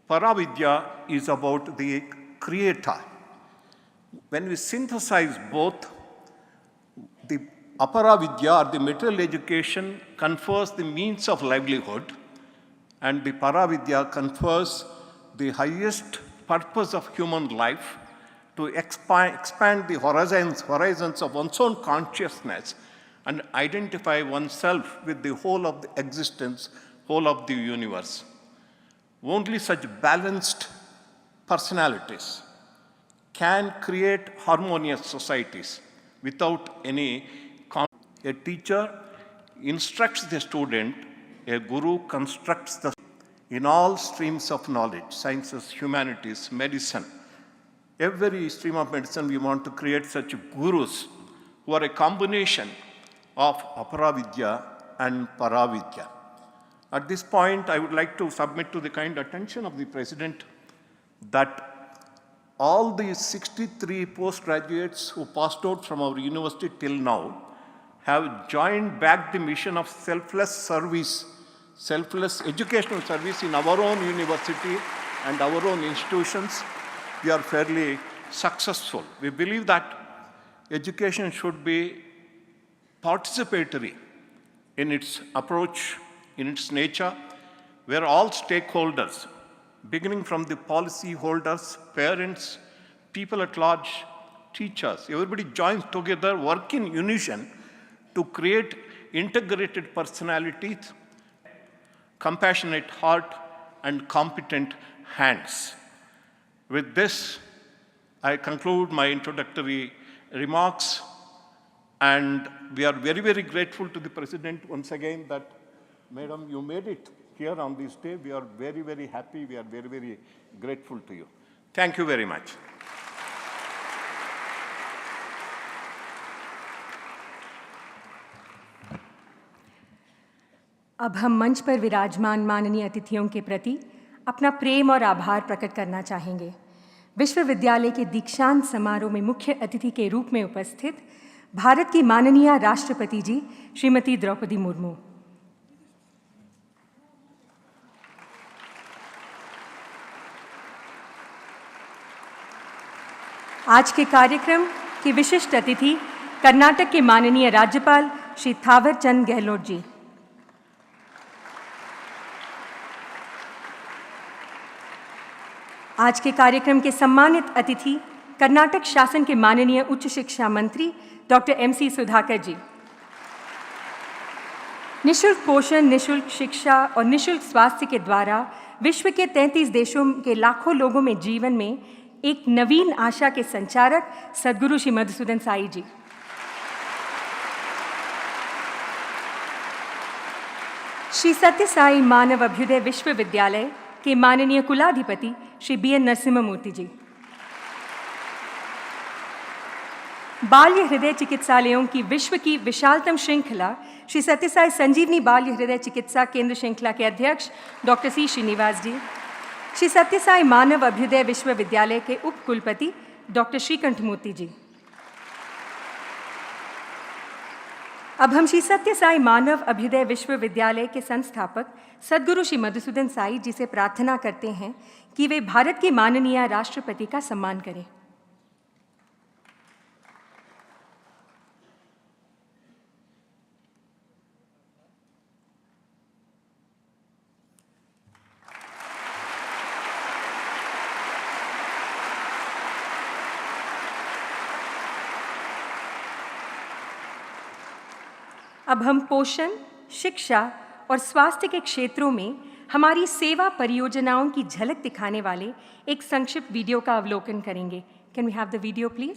Paravidya is about the creator. When we synthesize both, the aparavidya or the material education confers the means of livelihood, and the paravidya confers the highest purpose of human life, to expand the horizons of one's own consciousness and identify oneself with the whole of the existence, whole of the universe. Only such balanced personalities can create harmonious societies without any conflict. A teacher instructs the student, a guru constructs the in all streams of knowledge, sciences, humanities, medicine. Every stream of medicine, we want to create such gurus who are a combination of aparavidya and paravidya. At this point, I would like to submit to the kind attention of the President that all the 63 postgraduates who passed out from our university till now have joined back the mission of selfless service, selfless educational service in our own university and our own institutions. We are fairly successful. We believe that education should be participatory in its approach, in its nature, where all stakeholders, beginning from the policy holders, parents, people at large, teachers, everybody joins together, work in unison to create integrated personalities, compassionate heart, and competent hands. With this, I conclude my introductory remarks, and we are very, very grateful to the President once again that, Madam, you made it here on this day. We are very, very happy. We are very, very grateful to you. Thank you very much. अब हम मंच पर विराजमान माननीय अतिथियों के प्रति अपना प्रेम और आभार प्रकट करना चाहेंगे। विश्वविद्यालय के दीक्षांत समारोह में मुख्य अतिथि के रूप में उपस्थित भारत की माननीय राष्ट्रपति जी श्रीमती द्रौपदी मुर्मू, आज के कार्यक्रम के विशिष्ट अतिथि कर्नाटक के माननीय राज्यपाल श्री थावर चंद गहलोत जी, आज के कार्यक्रम के सम्मानित अतिथि कर्नाटक शासन के माननीय उच्च शिक्षा मंत्री डॉक्टर MC सुधाकर जी, निःशुल्क पोषण, निःशुल्क शिक्षा और निःशुल्क स्वास्थ्य के द्वारा विश्व के 33 देशों के लाखों लोगों में जीवन में एक नवीन आशा के संचारक सद्गुरु श्री मधुसूदन साई जी, श्री सत्य साई मानव अभ्युदय विश्वविद्यालय के माननीय कुलाधिपति श्री BN नरसिम्हा जी, बाल्य हृदय चिकित्सालयों की विश्व की विशालतम श्रृंखला श्री सत्य साई संजीवनी बाल्य हृदय चिकित्सा केंद्र श्रृंखला के अध्यक्ष डॉक्टर C श्रीनिवास जी, श्री सत्य साई मानव अभ्युदय विश्वविद्यालय के उप कुलपति डॉक्टर श्रीकंठमूर्ति जी। अब हम श्री सत्य साई मानव अभ्युदय विश्वविद्यालय के संस्थापक सद्गुरु श्री मधुसूदन साई जी से प्रार्थना करते हैं कि वे भारत के माननीय राष्ट्रपति का सम्मान करें। अब हम पोषण, शिक्षा और स्वास्थ्य के क्षेत्रों में हमारी सेवा परियोजनाओं की झलक दिखाने वाले एक संक्षिप्त वीडियो का अवलोकन करेंगे। Can we have the video please?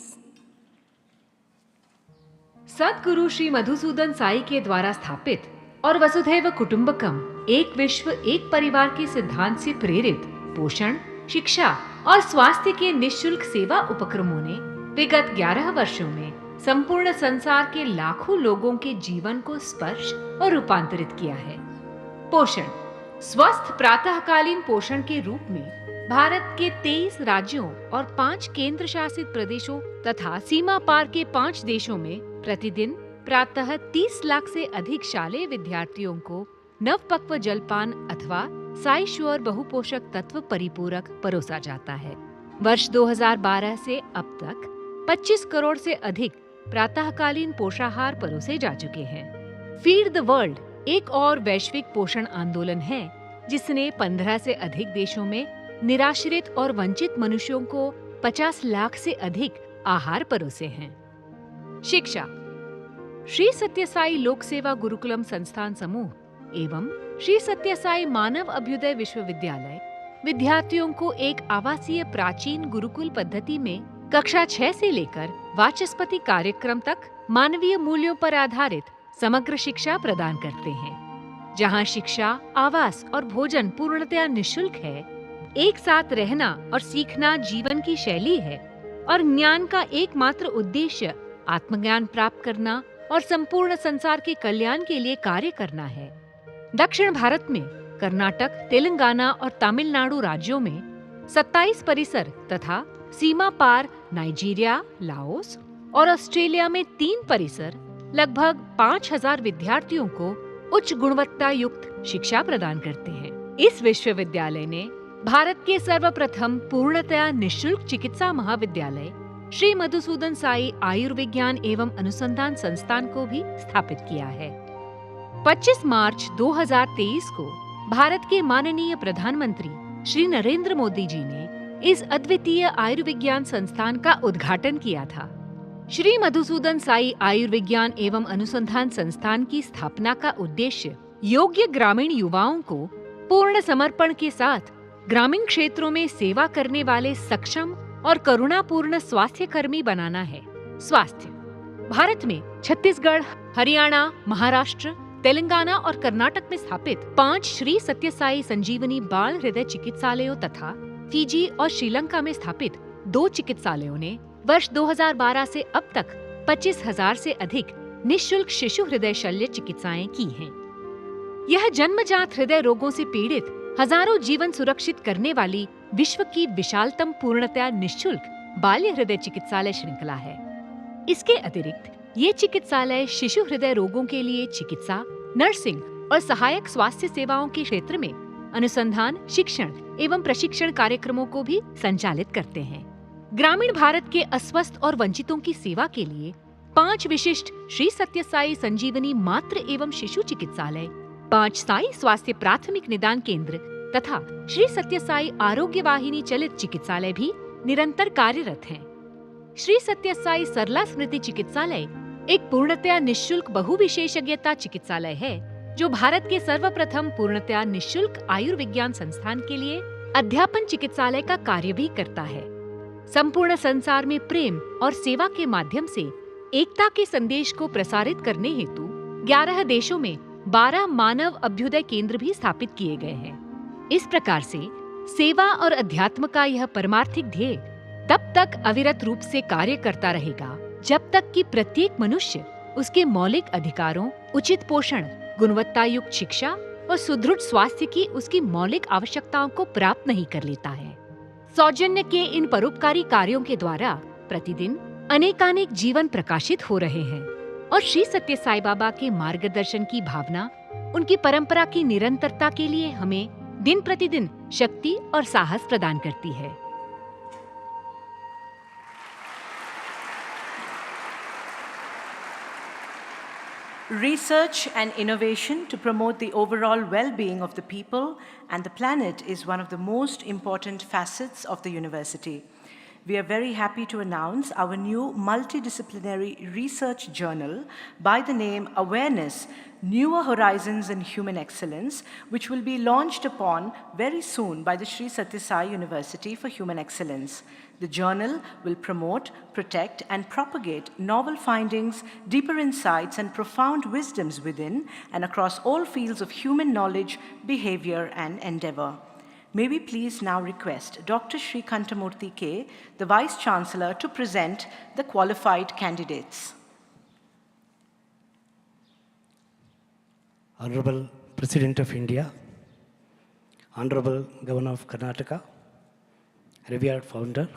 Sadguru Shri Madhusudan Sai के द्वारा स्थापित और वसुधैव कुटुंबकम एक विश्व एक परिवार के सिद्धांत से प्रेरित पोषण, शिक्षा और स्वास्थ्य के निःशुल्क सेवा उपक्रमों ने विगत 11 वर्षों में संपूर्ण संसार के लाखों लोगों के जीवन को स्पर्श और रूपांतरित किया है। पोषण, स्वस्थ प्रातःकालीन पोषण के रूप में भारत के 23 राज्यों और 5 केंद्र शासित प्रदेशों तथा सीमा पार के 5 देशों में प्रतिदिन प्रातः 30 लाख से अधिक शालेय विद्यार्थियों को नवपक्व जलपान अथवा साई श्योर बहुपोषक तत्व परिपूरक परोसा जाता है। वर्ष 2012 से अब तक 25 करोड़ से अधिक प्रातःकालीन पोषाहार परोसे जा चुके हैं। फीड द वर्ल्ड एक और वैश्विक पोषण आंदोलन है जिसने 15 से अधिक देशों में निराश्रित और वंचित मनुष्यों को 50 लाख से अधिक आहार परोसे हैं। शिक्षा, श्री सत्य साई लोक सेवा गुरुकुलम संस्थान समूह एवं श्री सत्य साई मानव अभ्युदय विश्वविद्यालय विद्यार्थियों को एक आवासीय प्राचीन गुरुकुल पद्धति में कक्षा 6 से लेकर वाचस्पति कार्यक्रम तक मानवीय मूल्यों पर आधारित समग्र शिक्षा प्रदान करते हैं, जहां शिक्षा, आवास और भोजन पूर्णतया निःशुल्क है। एक साथ रहना और सीखना जीवन की शैली है और ज्ञान का एकमात्र उद्देश्य आत्मज्ञान प्राप्त करना और संपूर्ण संसार के कल्याण के लिए कार्य करना है। दक्षिण भारत में कर्नाटक, तेलंगाना और तमिलनाडु राज्यों में 27 परिसर तथा सीमा पार नाइजीरिया, लाओस और ऑस्ट्रेलिया में 3 परिसर लगभग 5000 विद्यार्थियों को उच्च गुणवत्ता युक्त शिक्षा प्रदान करते हैं। इस विश्वविद्यालय ने भारत के सर्वप्रथम पूर्णतया निःशुल्क चिकित्सा महाविद्यालय श्री मधुसूदन साई आयुर्विज्ञान एवं अनुसंधान संस्थान को भी स्थापित किया है। 25 मार्च 2023 को भारत के माननीय प्रधानमंत्री श्री नरेंद्र मोदी जी ने इस अद्वितीय आयुर्विज्ञान संस्थान का उद्घाटन किया था। श्री मधुसूदन साई आयुर्विज्ञान एवं अनुसंधान संस्थान की स्थापना का उद्देश्य योग्य ग्रामीण युवाओं को पूर्ण समर्पण के साथ ग्रामीण क्षेत्रों में सेवा करने वाले सक्षम और करुणापूर्ण स्वास्थ्य कर्मी बनाना है। स्वास्थ्य, भारत में छत्तीसगढ़, हरियाणा, महाराष्ट्र, तेलंगाना और कर्नाटक में स्थापित 5 श्री सत्य साई संजीवनी बाल हृदय चिकित्सालयों तथा फिजी और श्रीलंका में स्थापित 2 चिकित्सालयों ने वर्ष 2012 से अब तक 25,000 से अधिक निःशुल्क शिशु हृदय शल्य चिकित्साएं की हैं। यह जन्मजात हृदय रोगों से पीड़ित हजारों जीवन सुरक्षित करने वाली विश्व की विशालतम पूर्णतया निःशुल्क बाल्य हृदय चिकित्सालय श्रृंखला है। इसके अतिरिक्त ये चिकित्सालय शिशु हृदय रोगों के लिए चिकित्सा, नर्सिंग और सहायक स्वास्थ्य सेवाओं के क्षेत्र में अनुसंधान, शिक्षण एवं प्रशिक्षण कार्यक्रमों को भी संचालित करते हैं। ग्रामीण भारत के अस्वस्थ और वंचितों की सेवा के लिए 5 विशिष्ट श्री सत्य साई संजीवनी मातृ एवं शिशु चिकित्सालय, 5 साई स्वास्थ्य प्राथमिक निदान केंद्र तथा श्री सत्य साई आरोग्य वाहिनी चलित चिकित्सालय भी निरंतर कार्यरत हैं। श्री सत्य साई सरला स्मृति चिकित्सालय एक पूर्णतया निःशुल्क बहुविशेषज्ञता चिकित्सालय है जो भारत के सर्वप्रथम पूर्णतया निःशुल्क आयुर्विज्ञान संस्थान के लिए अध्यापन चिकित्सालय का कार्य भी करता है। संपूर्ण संसार में प्रेम और सेवा के माध्यम से एकता के संदेश को प्रसारित करने हेतु 11 देशों में 12 मानव अभ्युदय केंद्र भी स्थापित किए गए हैं। इस प्रकार से सेवा और अध्यात्म का यह परमार्थिक ध्येय तब तक अविरत रूप से कार्य करता रहेगा जब तक कि प्रत्येक मनुष्य उसके मौलिक अधिकारों, उचित पोषण, गुणवत्ता युक्त शिक्षा और सुदृढ़ स्वास्थ्य की उसकी मौलिक आवश्यकताओं को प्राप्त नहीं कर लेता है। सौजन्य के इन परोपकारी कार्यों के द्वारा प्रतिदिन अनेकानेक जीवन प्रकाशित हो रहे हैं और श्री सत्य साई बाबा के मार्गदर्शन की भावना, उनकी परंपरा की निरंतरता के लिए हमें दिन प्रतिदिन शक्ति और साहस प्रदान करती है। Research and innovation to promote the overall well-being of the people and the planet is one of the most important facets of the university. We are very happy to announce our new multidisciplinary research journal by the name Awareness, Newer Horizons in Human Excellence, which will be launched upon very soon by the Sri Sathya Sai University for Human Excellence. The journal will promote, protect, and propagate novel findings, deeper insights, and profound wisdoms within and across all fields of human knowledge, behavior, and endeavor. May we please now request Dr. Sri Kantamurthy K., the Vice Chancellor, to present the qualified candidates. Honorable President of India, Honorable Governor of Karnataka, revered founder,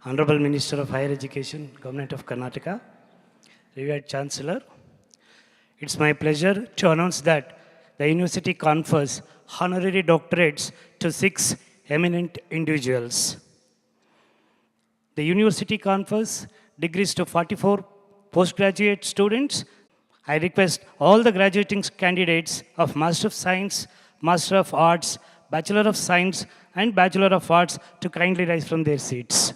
Honorable Minister of Higher Education, Government of Karnataka, revered Chancellor, it's my pleasure to announce that the university confers honorary doctorates to 6 eminent individuals. The university confers degrees to 44 postgraduate students. I request all the graduating candidates of Master of Science, Master of Arts, Bachelor of Science, and Bachelor of Arts to kindly rise from their seats.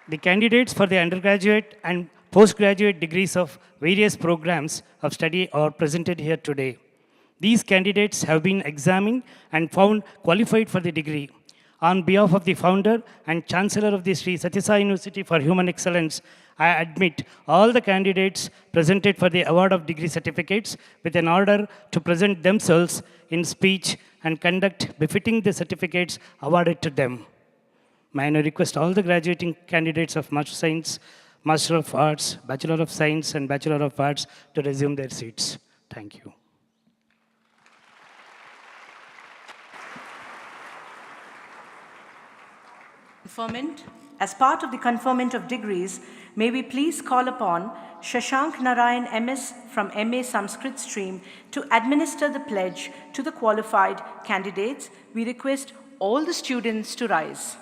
The candidates for the undergraduate and postgraduate degrees of various programs of study are presented here today. These candidates have been examined and found qualified for the degree. On behalf of the founder and Chancellor of the Sri Sathya Sai University for Human Excellence, I admit all the candidates presented for the award of degree certificates with an order to present themselves in speech and conduct befitting the certificates awarded to them. May I now request all the graduating candidates of Master of Science, Master of Arts, Bachelor of Science, and Bachelor of Arts to resume their seats. Thank you. Conferment. As part of the conferment of degrees, may we please call upon Shashank Narayan MS from MA Sanskrit stream to administer the pledge to the qualified candidates. We request all the students to rise.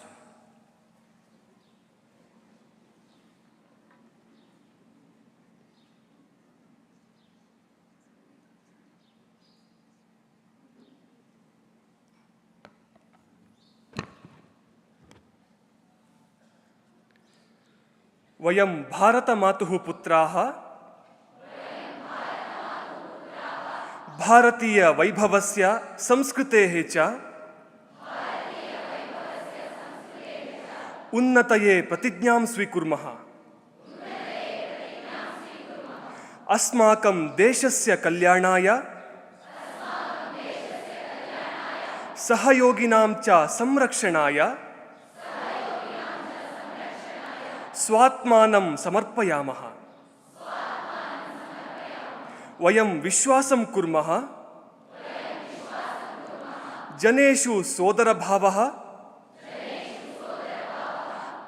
वयं भारतमातुः पुत्राः भारतीयवैभवस्य संस्कृतेः च उन्नतये प्रतिज्ञां स्वीकुर्मः। अस्माकं देशस्य कल्याणाय सहयोगिनां च संरक्षणाय स्वात्मानं समर्पयामः। वयं विश्वासं कुर्मः जनेषु सोदरभावः,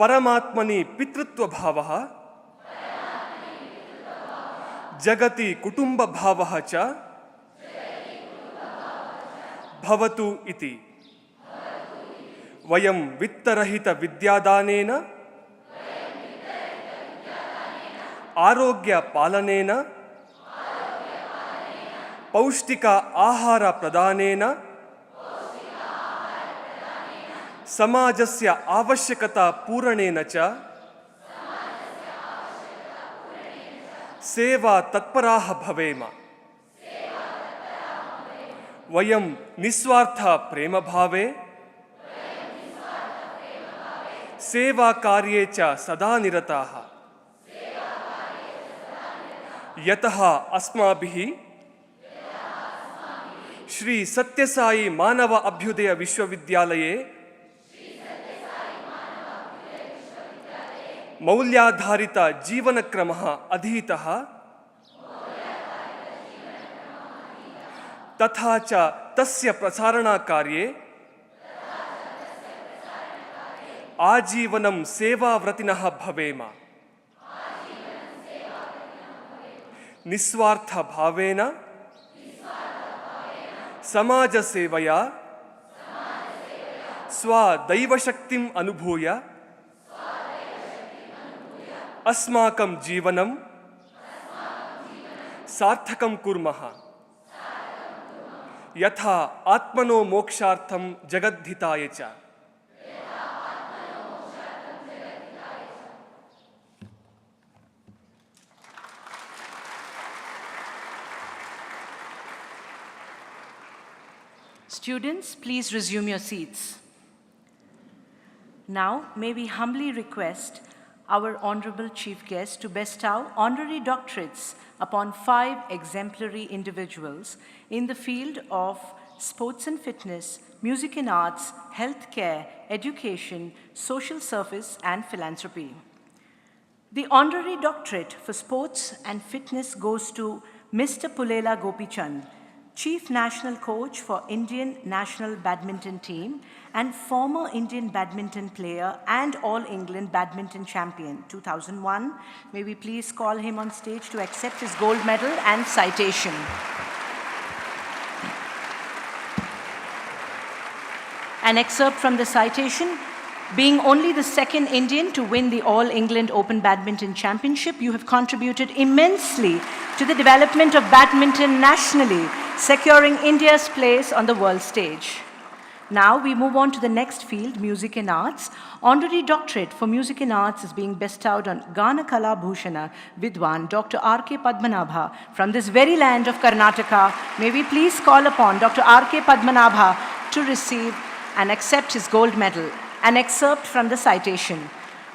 परमात्मनि पितृत्वभावः, जगति कुटुम्बभावः च भवतु इति। वयं वित्तरहितविद्यादानेन, आरोग्यपालनेन, पौष्टिक आहारप्रदानेन, समाजस्य आवश्यकता पूरणेन च सेवा तत्पराः भवेम। वयं निस्वार्थ प्रेमभावे, सेवाकार्ये च सदा निरताः। यतः अस्माभिः श्री सत्यसाई मानव अभ्युदय विश्वविद्यालये मौल्याधारित जीवनक्रमः अधीतः, तथा च तस्य प्रसारणकार्ये आजीवनं सेवाव्रतिनः भवेम। निस्वार्थभावेन समाजसेवया स्वदैवशक्तिम् अनुभूय अस्माकं जीवनं सार्थकं कुर्मः। यथा आत्मनो मोक्षार्थं जगद्धिताय च। Students, please resume your seats. Now, may we humbly request our Honorable Chief Guest to bestow honorary doctorates upon 5 exemplary individuals in the field of sports and fitness, music and arts, healthcare, education, social service, and philanthropy. The honorary doctorate for sports and fitness goes to Mr. Pulela Gopichand, Chief National Coach for Indian National Badminton Team and former Indian badminton player and All England Badminton Champion 2001. May we please call him on stage to accept his gold medal and citation. An excerpt from the citation. Being only the second Indian to win the All England Open Badminton Championship, you have contributed immensely to the development of badminton nationally, securing India's place on the world stage. Now we move on to the next field, music and arts. Honorary doctorate for music and arts is being bestowed on Gana Kala Bhushana Vidwan Dr. R.K. Padmanabha from this very land of Karnataka. May we please call upon Dr. R.K. Padmanabha to receive and accept his gold medal. An excerpt from the citation.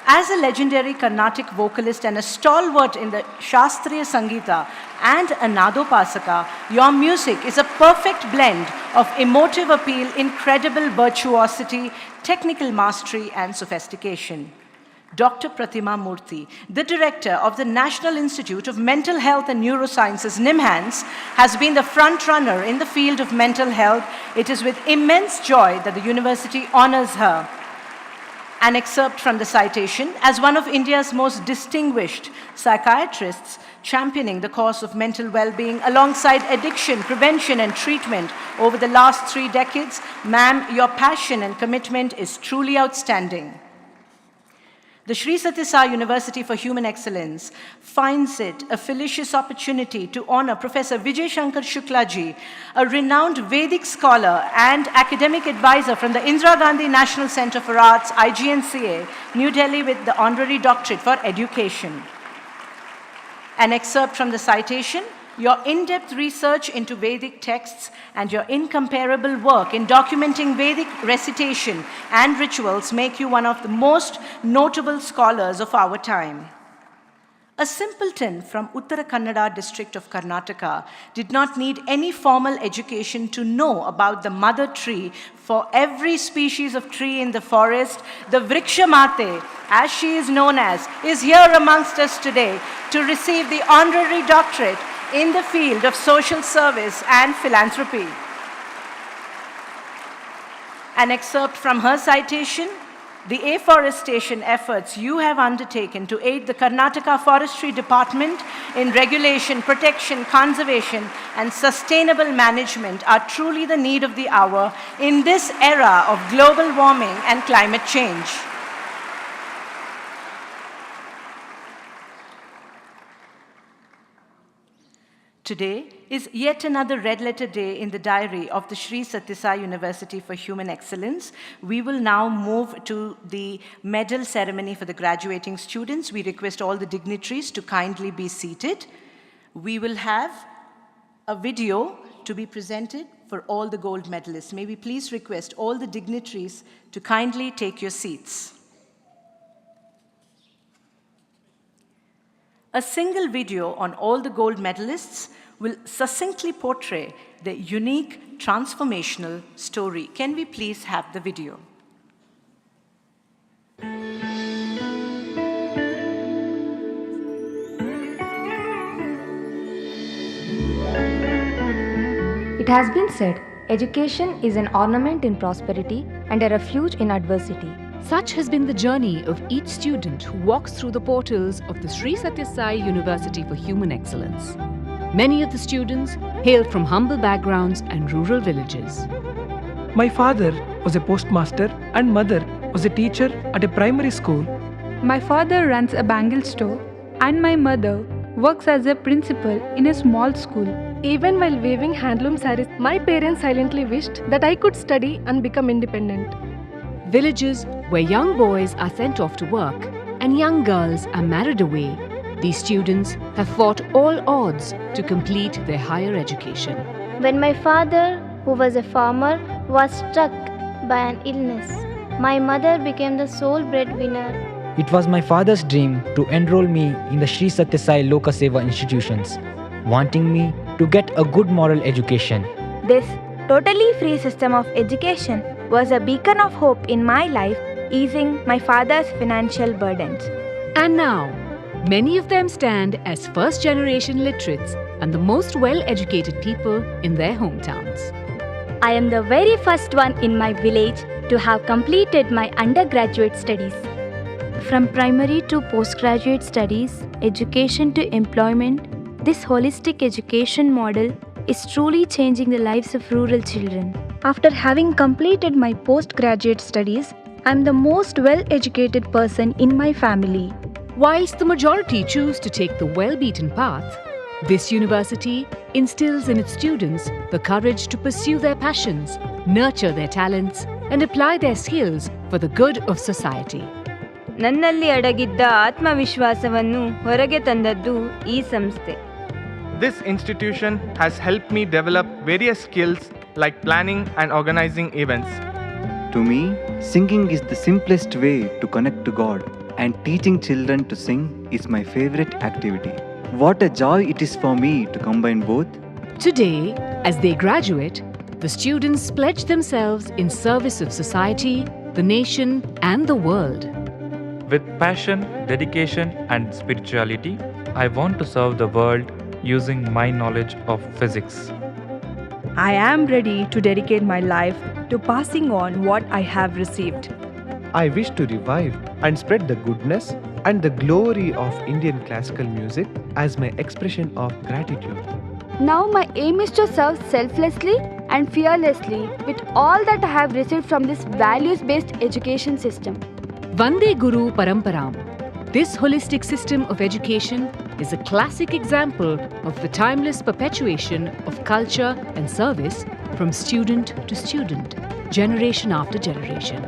As a legendary Carnatic vocalist and a stalwart in the Shastriya Sangeeta and a Nadopasaka, your music is a perfect blend of emotive appeal, incredible virtuosity, technical mastery, and sophistication. Dr. Premamrutham, the director of the National Institute of Mental Health and Neurosciences, NIMHANS, has been the front runner in the field of mental health. It is with immense joy that the university honors her. An excerpt from the citation. As one of India's most distinguished psychiatrists championing the cause of mental well-being alongside addiction, prevention and treatment over the last 3 decades, ma'am, your passion and commitment is truly outstanding. The Sri Sathya Sai University for Human Excellence finds it a felicitous opportunity to honor Professor Vijay Shankar Shuklaji, a renowned Vedic scholar and academic advisor from the Indira Gandhi National Center for Arts, IGNCA, New Delhi, with the honorary doctorate for education. An excerpt from the citation. Your in-depth research into Vedic texts and your incomparable work in documenting Vedic recitation and rituals make you one of the most notable scholars of our time. A simpleton from Uttara Kannada district of Karnataka did not need any formal education to know about the mother tree for every species of tree in the forest. The Vriksha Mate, as she is known as, is here amongst us today to receive the honorary doctorate in the field of social service and philanthropy. An excerpt from her citation: the afforestation efforts you have undertaken to aid the Karnataka Forestry Department in regulation, protection, conservation, and sustainable management are truly the need of the hour in this era of global warming and climate change. Today is yet another red-letter day in the diary of the Sri Sathya Sai University for Human Excellence. We will now move to the medal ceremony for the graduating students. We request all the dignitaries to kindly be seated. We will have a video to be presented for all the gold medalists. May we please request all the dignitaries to kindly take your seats. A single video on all the gold medalists will succinctly portray the unique transformational story. Can we please have the video? It has been said, education is an ornament in prosperity and a refuge in adversity. Such has been the journey of each student who walks through the portals of the Sri Sathya Sai University for Human Excellence. Many of the students hail from humble backgrounds and rural villages. My father was a postmaster and mother was a teacher at a primary school. My father runs a bangle store and my mother works as a principal in a small school. Even while weaving handloom sarees, my parents silently wished that I could study and become independent. Villages where young boys are sent off to work and young girls are married away. These students have fought all odds to complete their higher education. When my father, who was a farmer, was struck by an illness, my mother became the sole breadwinner. It was my father's dream to enroll me in the Sri Sathya Sai Loka Seva institutions, wanting me to get a good moral education. This totally free system of education was a beacon of hope in my life, easing my father's financial burdens. And now, many of them stand as first-generation literates and the most well-educated people in their hometowns. I am the very first one in my village to have completed my undergraduate studies. From primary to postgraduate studies, education to employment, this holistic education model is truly changing the lives of rural children. After having completed my postgraduate studies, I am the most well-educated person in my family. Whilst the majority choose to take the well-beaten path, this university instills in its students the courage to pursue their passions, nurture their talents, and apply their skills for the good of society. ನನ್ನಲ್ಲಿ ಅಡಗಿದ್ದ ಆತ್ಮವಿಶ್ವಾಸವನ್ನು ಹೊರಗೆ ತಂದದ್ದು ಈ ಸಂಸ್ಥೆ. This institution has helped me develop various skills like planning and organizing events. To me, singing is the simplest way to connect to God, and teaching children to sing is my favorite activity. What a joy it is for me to combine both. Today, as they graduate, the students pledge themselves in service of society, the nation, and the world. With passion, dedication, and spirituality, I want to serve the world using my knowledge of physics. I am ready to dedicate my life to passing on what I have received. I wish to revive and spread the goodness and the glory of Indian classical music as my expression of gratitude. Now my aim is to serve selflessly and fearlessly with all that I have received from this values-based education system. Vande Guru Paramparam. This holistic system of education is a classic example of the timeless perpetuation of culture and service from student to student, generation after generation.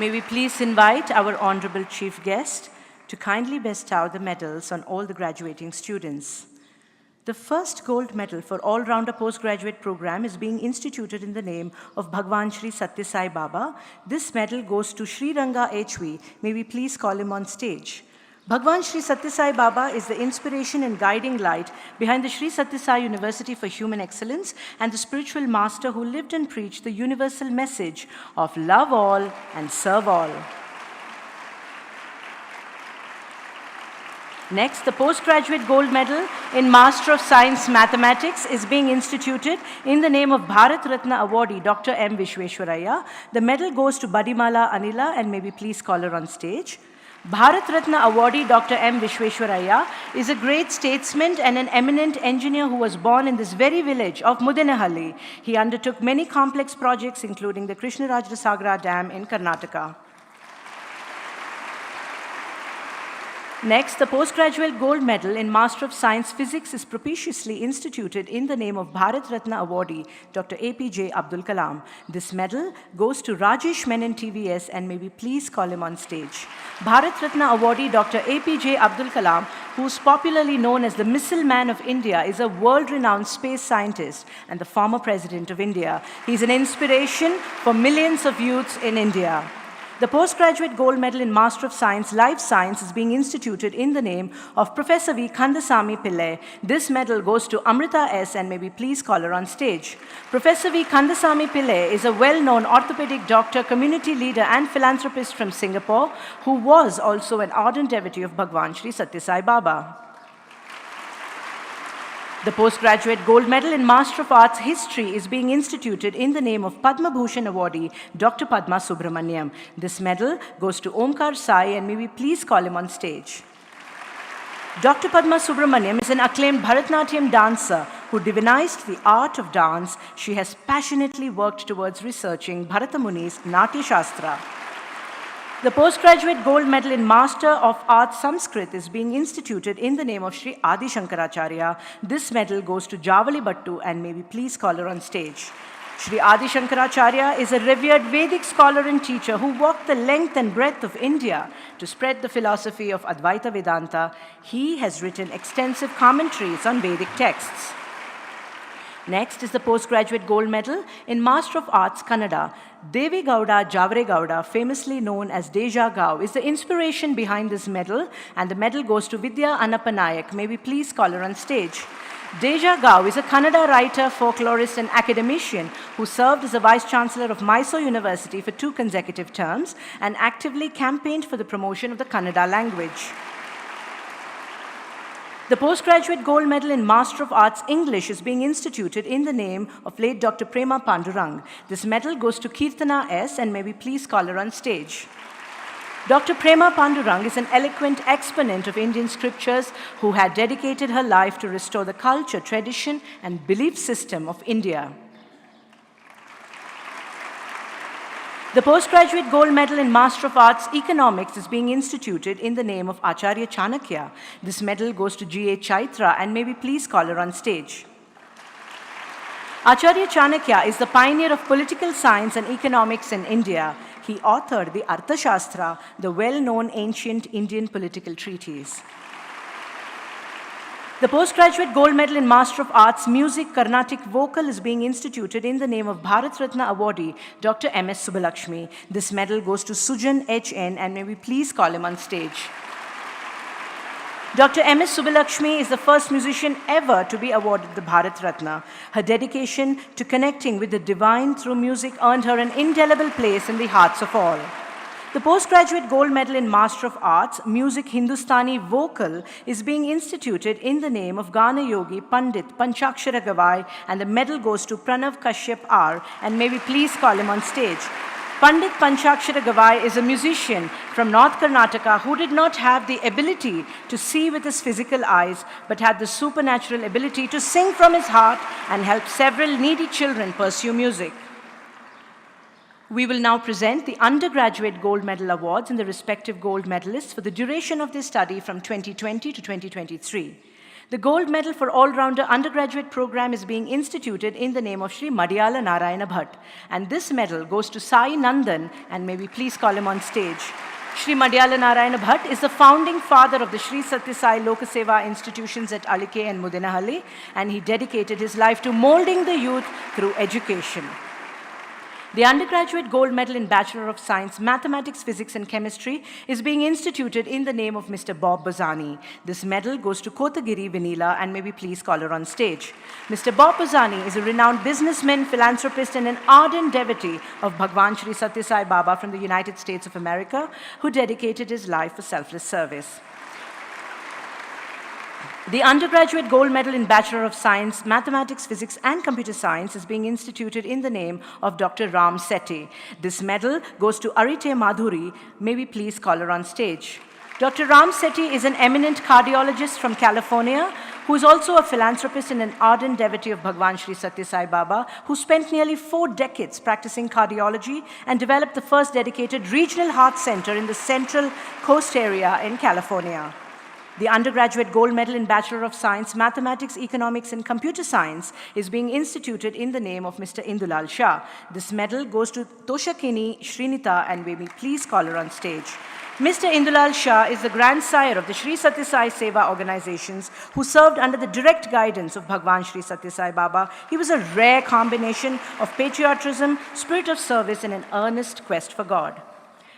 May we please invite our Honorable Chief Guest to kindly bestow the medals on all the graduating students. The first gold medal for all-rounder postgraduate program is being instituted in the name of Bhagwan Shri Sathya Sai Baba. This medal goes to Sri Ranga HV. May we please call him on stage. Bhagwan Shri Sathya Sai Baba is the inspiration and guiding light behind the Shri Sathya Sai University for Human Excellence and the spiritual master who lived and preached the universal message of love all and serve all. Next, the postgraduate gold medal in Master of Science Mathematics is being instituted in the name of Bharat Ratna awardee Dr. M. Vishweshwaraya. The medal goes to Badimala Anila, and may we please call her on stage. Bharat Ratna awardee Dr. M. Vishweshwaraya is a great statesman and an eminent engineer who was born in this very village of Muddenahalli. He undertook many complex projects, including the Krishnarajasagara Dam in Karnataka. Next, the postgraduate gold medal in Master of Science Physics is propitiously instituted in the name of Bharat Ratna awardee Dr. APJ Abdul Kalam. This medal goes to Rajesh Menon TVS, and may we please call him on stage. Bharat Ratna awardee Dr. APJ Abdul Kalam, who's popularly known as the Missile Man of India, is a world-renowned space scientist and the former President of India. He's an inspiration for millions of youths in India. The postgraduate gold medal in Master of Science Life Science is being instituted in the name of Professor V. Kandasamy Pillai. This medal goes to Amrita S., and may we please call her on stage. Professor V. Kandasamy Pillai is a well-known orthopedic doctor, community leader, and philanthropist from Singapore, who was also an ardent devotee of Bhagwan Shri Sathya Sai Baba. The postgraduate gold medal in Master of Arts History is being instituted in the name of Padma Bhushan awardee Dr. Padma Subramaniam. This medal goes to Omkar Sai, and may we please call him on stage. Dr. Padma Subramaniam is an acclaimed Bharatanatyam dancer who divinized the art of dance. She has passionately worked towards researching Bharata Muni's Natya Shastra. The postgraduate gold medal in Master of Arts Sanskrit is being instituted in the name of Sri Adi Shankaracharya. This medal goes to Javali Bhattu, and may we please call her on stage. Sri Adi Shankaracharya is a revered Vedic scholar and teacher who walked the length and breadth of India to spread the philosophy of Advaita Vedanta. He has written extensive commentaries on Vedic texts. Next is the postgraduate gold medal in Master of Arts Kannada. Devi Gowda Javare Gowda, famously known as Deja Gao, is the inspiration behind this medal, and the medal goes to Vidya Annappa Nayak. May we please call her on stage. Deja Gao is a Kannada writer, folklorist, and academician who served as the Vice-Chancellor of Mysore University for 2 consecutive terms and actively campaigned for the promotion of the Kannada language. The postgraduate gold medal in Master of Arts English is being instituted in the name of late Dr. Prema Pandurang. This medal goes to Kirtana S., and may we please call her on stage. Dr. Prema Pandurang is an eloquent exponent of Indian scriptures who had dedicated her life to restore the culture, tradition, and belief system of India. The postgraduate gold medal in Master of Arts Economics is being instituted in the name of Acharya Chanakya. This medal goes to G.A. Chaitra, and may we please call her on stage. Acharya Chanakya is the pioneer of political science and economics in India. He authored the Arthashastra, the well-known ancient Indian political treatise. The postgraduate gold medal in Master of Arts Music Carnatic Vocal is being instituted in the name of Bharat Ratna awardee Dr. M.S. Subbalakshmi. This medal goes to Sujan H.N., and may we please call him on stage. Dr. M.S. Subbalakshmi is the first musician ever to be awarded the Bharat Ratna. Her dedication to connecting with the divine through music earned her an indelible place in the hearts of all. The postgraduate gold medal in Master of Arts, Music Hindustani Vocal, is being instituted in the name of Gana Yogi Pandit Panchakshara Gavai, and the medal goes to Pranav Kashyap R., and may we please call him on stage. Pandit Panchakshara Gavai is a musician from North Karnataka who did not have the ability to see with his physical eyes, but had the supernatural ability to sing from his heart and help several needy children pursue music. We will now present the undergraduate gold medal awards and the respective gold medalists for the duration of their study from 2020 to 2023. The gold medal for all-rounder undergraduate program is being instituted in the name of Sri Madhyala Narayana Bhatt, and this medal goes to Sai Nandan, and may we please call him on stage. Shri Madhyala Narayana Bhatt is the founding father of the Shri Sathya Sai Lokaseva institutions at Alike and Muddenahalli, and he dedicated his life to molding the youth through education. The undergraduate gold medal in Bachelor of Science, Mathematics, Physics and Chemistry is being instituted in the name of Mr. Bob Bazzani. This medal goes to Kotagiri Vanilla, and may we please call her on stage. Mr. Bob Bazzani is a renowned businessman, philanthropist and an ardent devotee of Bhagwan Shri Sathya Sai Baba from the United States of America, who dedicated his life for selfless service. The undergraduate gold medal in Bachelor of Science, Mathematics, Physics and Computer Science is being instituted in the name of Dr. Ram Sethi. This medal goes to Arite Madhuri. May we please call her on stage. Dr. Ram Sethi is an eminent cardiologist from California who is also a philanthropist and an ardent devotee of Bhagwan Shri Sathya Sai Baba, who spent nearly 4 decades practicing cardiology and developed the first dedicated regional heart center in the Central Coast area in California. The undergraduate gold medal in Bachelor of Science, Mathematics, Economics and Computer Science is being instituted in the name of Mr. Indulal Shah. This medal goes to Toshakini Srinita, and may we please call her on stage. Mr. Indulal Shah is the grandsire of the Shri Sathya Sai Seva organizations who served under the direct guidance of Bhagwan Shri Sathya Sai Baba. He was a rare combination of patriotism, spirit of service and an earnest quest for God.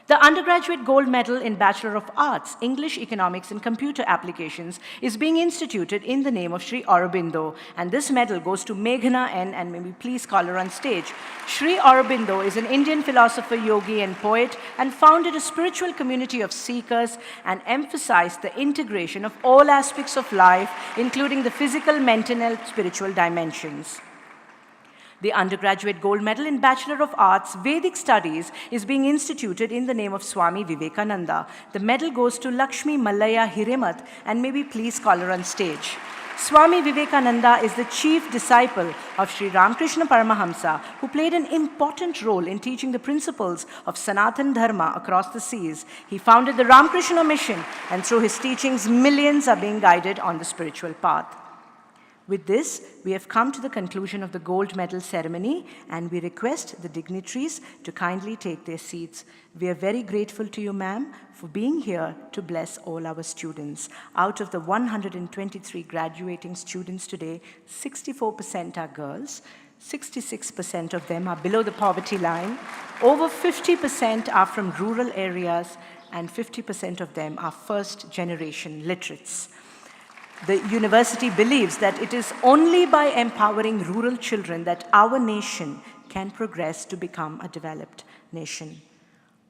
The undergraduate gold medal in Bachelor of Arts, English, Economics and Computer Applications is being instituted in the name of Sri Aurobindo, and this medal goes to Meghna N, and may we please call her on stage. Sri Aurobindo is an Indian philosopher, yogi and poet, and founded a spiritual community of seekers and emphasized the integration of all aspects of life, including the physical, mental and spiritual dimensions. The undergraduate gold medal in Bachelor of Arts, Vedic Studies is being instituted in the name of Swami Vivekananda. The medal goes to Lakshmi Mallaya Hiremat, and may we please call her on stage. Swami Vivekananda is the chief disciple of Sri Ramakrishna Paramahamsa, who played an important role in teaching the principles of Sanathana Dharma across the seas. He founded the Ramakrishna Mission, and through his teachings, millions are being guided on the spiritual path. With this, we have come to the conclusion of the gold medal ceremony, and we request the dignitaries to kindly take their seats. We are very grateful to you, ma'am, for being here to bless all our students. Out of the 123 graduating students today, 64% are girls, 66% of them are below the poverty line, over 50% are from rural areas, and 50% of them are first-generation literates. The university believes that it is only by empowering rural children that our nation can progress to become a developed nation.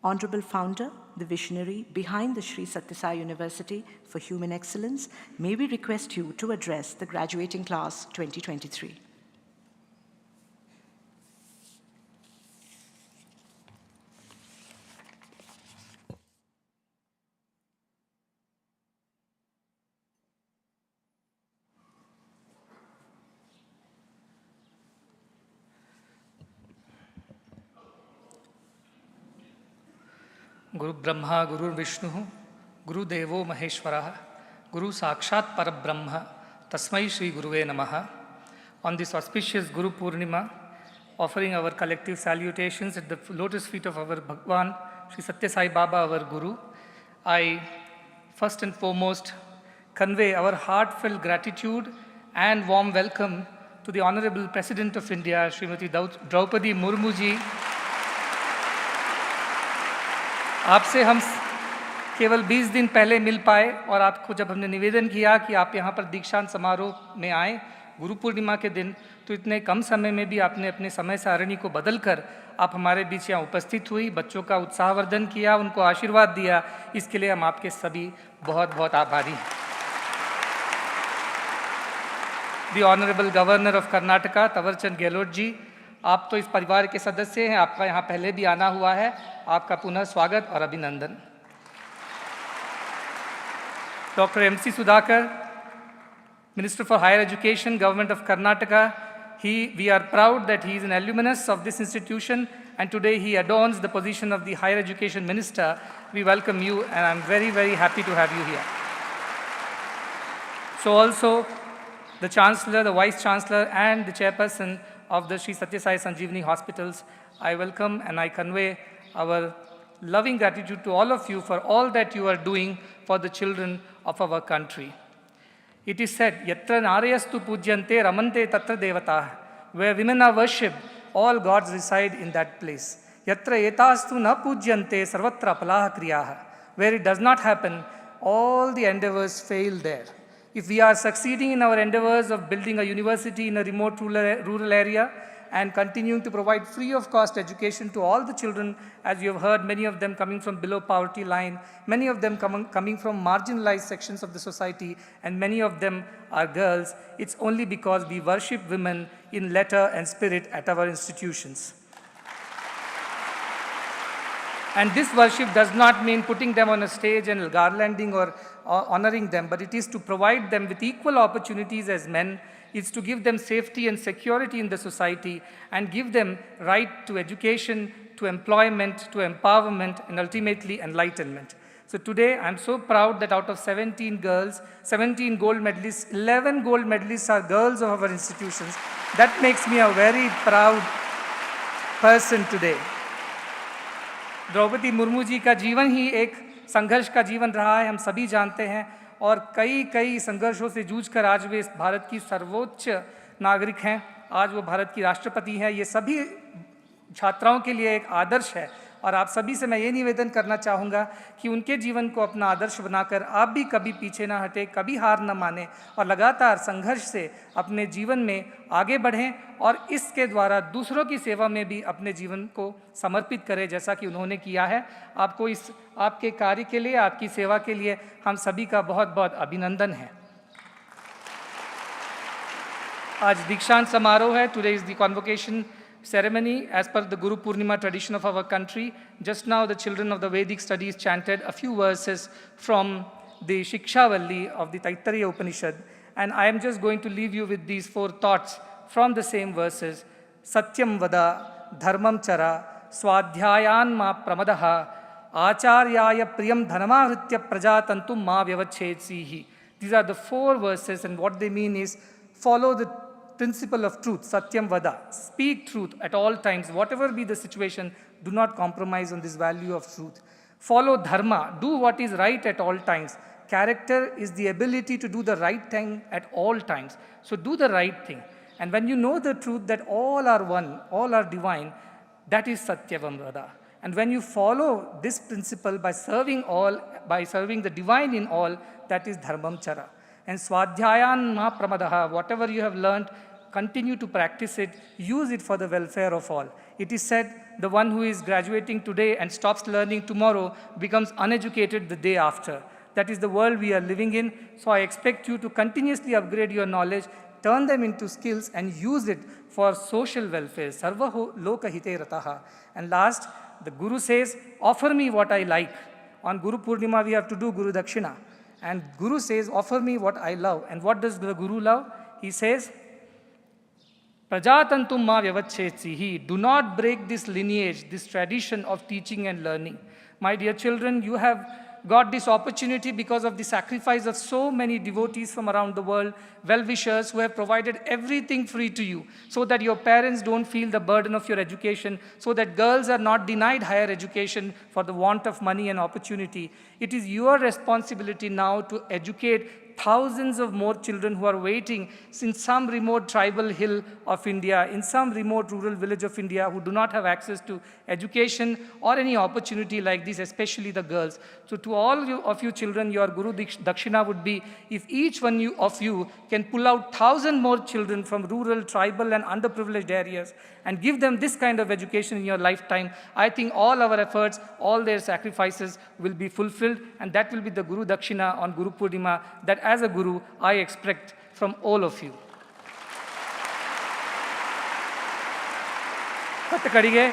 Honorable founder, the visionary behind the Sri Sathya Sai University for Human Excellence, may we request you to address the graduating class 2023. Guru Brahma, Guru Vishnu, Guru Devo Maheshwara, Guru Sakshat Parabrahma, Tasmai Shri Guruve Namaha. On this auspicious Guru Purnima, offering our collective salutations at the lotus feet of our Bhagwan, Shri Sathya Sai Baba, our Guru, I first and foremost convey our heartfelt gratitude and warm welcome to the Honorable President of India, Srimati Droupadi Murmu ji. आपसे हम केवल 20 दिन पहले मिल पाए, और आपको जब हमने निवेदन किया कि आप यहाँ पर दीक्षांत समारोह में आए गुरु पूर्णिमा के दिन, तो इतने कम समय में भी आपने अपने समय सारणी को बदलकर आप हमारे बीच यहाँ उपस्थित हुई, बच्चों का उत्साहवर्धन किया, उनको आशीर्वाद दिया। इसके लिए हम आपके सभी बहुत बहुत आभारी हैं। The honourable governor of Karnataka Thawarchand Gehlot ji, आप तो इस परिवार के सदस्य हैं, आपका यहाँ पहले भी आना हुआ है, आपका पुनः स्वागत और अभिनंदन। Doctor MC Sudhakar, Minister for Higher Education, Government of Karnataka, we are proud that he is an alumnus of this institution, and today he adorns the position of the Higher Education Minister. We welcome you, and I'm very, very happy to have you here. So also the Chancellor, the Vice Chancellor, and the Chairperson of the Sri Sathya Sai Sanjeevani Hospitals, I welcome and I convey our loving gratitude to all of you for all that you are doing for the children of our country. It is said, Yatra Narayastu Pujyante Ramante Tatra Devata. Where women are worshipped, all gods reside in that place. Yatra Etastu Na Pujyante Sarvatra Palaha Kriyaha. Where it does not happen, all the endeavors fail there. If we are succeeding in our endeavors of building a university in a remote rural area and continuing to provide free of cost education to all the children, as you have heard, many of them coming from below poverty line, many of them coming from marginalized sections of the society, and many of them are girls, it's only because we worship women in letter and spirit at our institutions. And this worship does not mean putting them on a stage and garlanding or honoring them, but it is to provide them with equal opportunities as men. It's to give them safety and security in the society and give them right to education, to employment, to empowerment, and ultimately enlightenment. So today, I'm so proud that out of 17 girls, 17 gold medalists, 11 gold medalists are girls of our institutions. That makes me a very proud person today. Droupadi Murmu ji का जीवन ही एक संघर्ष का जीवन रहा है, हम सभी जानते हैं, और कई संघर्षों से जूझकर आज वे भारत की सर्वोच्च नागरिक हैं, आज वो भारत की राष्ट्रपति हैं। ये सभी छात्राओं के लिए एक आदर्श है और आप सभी से मैं ये निवेदन करना चाहूँगा कि उनके जीवन को अपना आदर्श बनाकर आप भी कभी पीछे ना हटे, कभी हार न माने और लगातार संघर्ष से अपने जीवन में आगे बढ़ें और इसके द्वारा दूसरों की सेवा में भी अपने जीवन को समर्पित करें, जैसा कि उन्होंने किया है। आपको इस आपके कार्य के लिए, आपकी सेवा के लिए हम सभी का बहुत बहुत अभिनंदन है। आज दीक्षांत समारोह है। Today is the convocation ceremony as per the Guru Purnima tradition of our country. Just now the children of the Vedic studies chanted a few verses from the Shikshavalli of the Taittiriya Upanishad, and I am just going to leave you with these 4 thoughts from the same verses. Satyam vada, dharmam chara, swadhyayan ma pramadaha, acharyaya priyam dhanamahritya prajatantum ma vyavachhetsihi. These are the 4 verses, and what they mean is follow the principle of truth, Satyam vada. Speak truth at all times, whatever be the situation, do not compromise on this value of truth. Follow dharma, do what is right at all times. Character is the ability to do the right thing at all times. So do the right thing. And when you know the truth that all are one, all are divine, that is Satyavam vada. And when you follow this principle by serving all, by serving the divine in all, that is Dharmam chara. And Swadhyayan ma pramadaha, whatever you have learned, continue to practice it, use it for the welfare of all. It is said, the one who is graduating today and stops learning tomorrow becomes uneducated the day after. That is the world we are living in. So I expect you to continuously upgrade your knowledge, turn them into skills and use it for social welfare. Sarvaho loka hite rataha. And last, the Guru says, offer me what I like. On Guru Purnima we have to do Guru Dakshina. And Guru says, offer me what I love. And what does the Guru love? He says, Prajatantum ma vyavachhetsihi. Do not break this lineage, this tradition of teaching and learning. My dear children, you have got this opportunity because of the sacrifice of so many devotees from around the world, well-wishers who have provided everything free to you, so that your parents don't feel the burden of your education, so that girls are not denied higher education for the want of money and opportunity. It is your responsibility now to educate thousands of more children who are waiting in some remote tribal hill of India, in some remote rural village of India, who do not have access to education or any opportunity like this, especially the girls. So to all of you children, your Guru Dakshina would be, if each one of you can pull out 1,000 more children from rural, tribal and underprivileged areas and give them this kind of education in your lifetime, I think all our efforts, all their sacrifices will be fulfilled, and that will be the Guru Dakshina on Guru Purnima that as a Guru I expect from all of you. ಮತ್ತೆ ಕಡೆಗೆ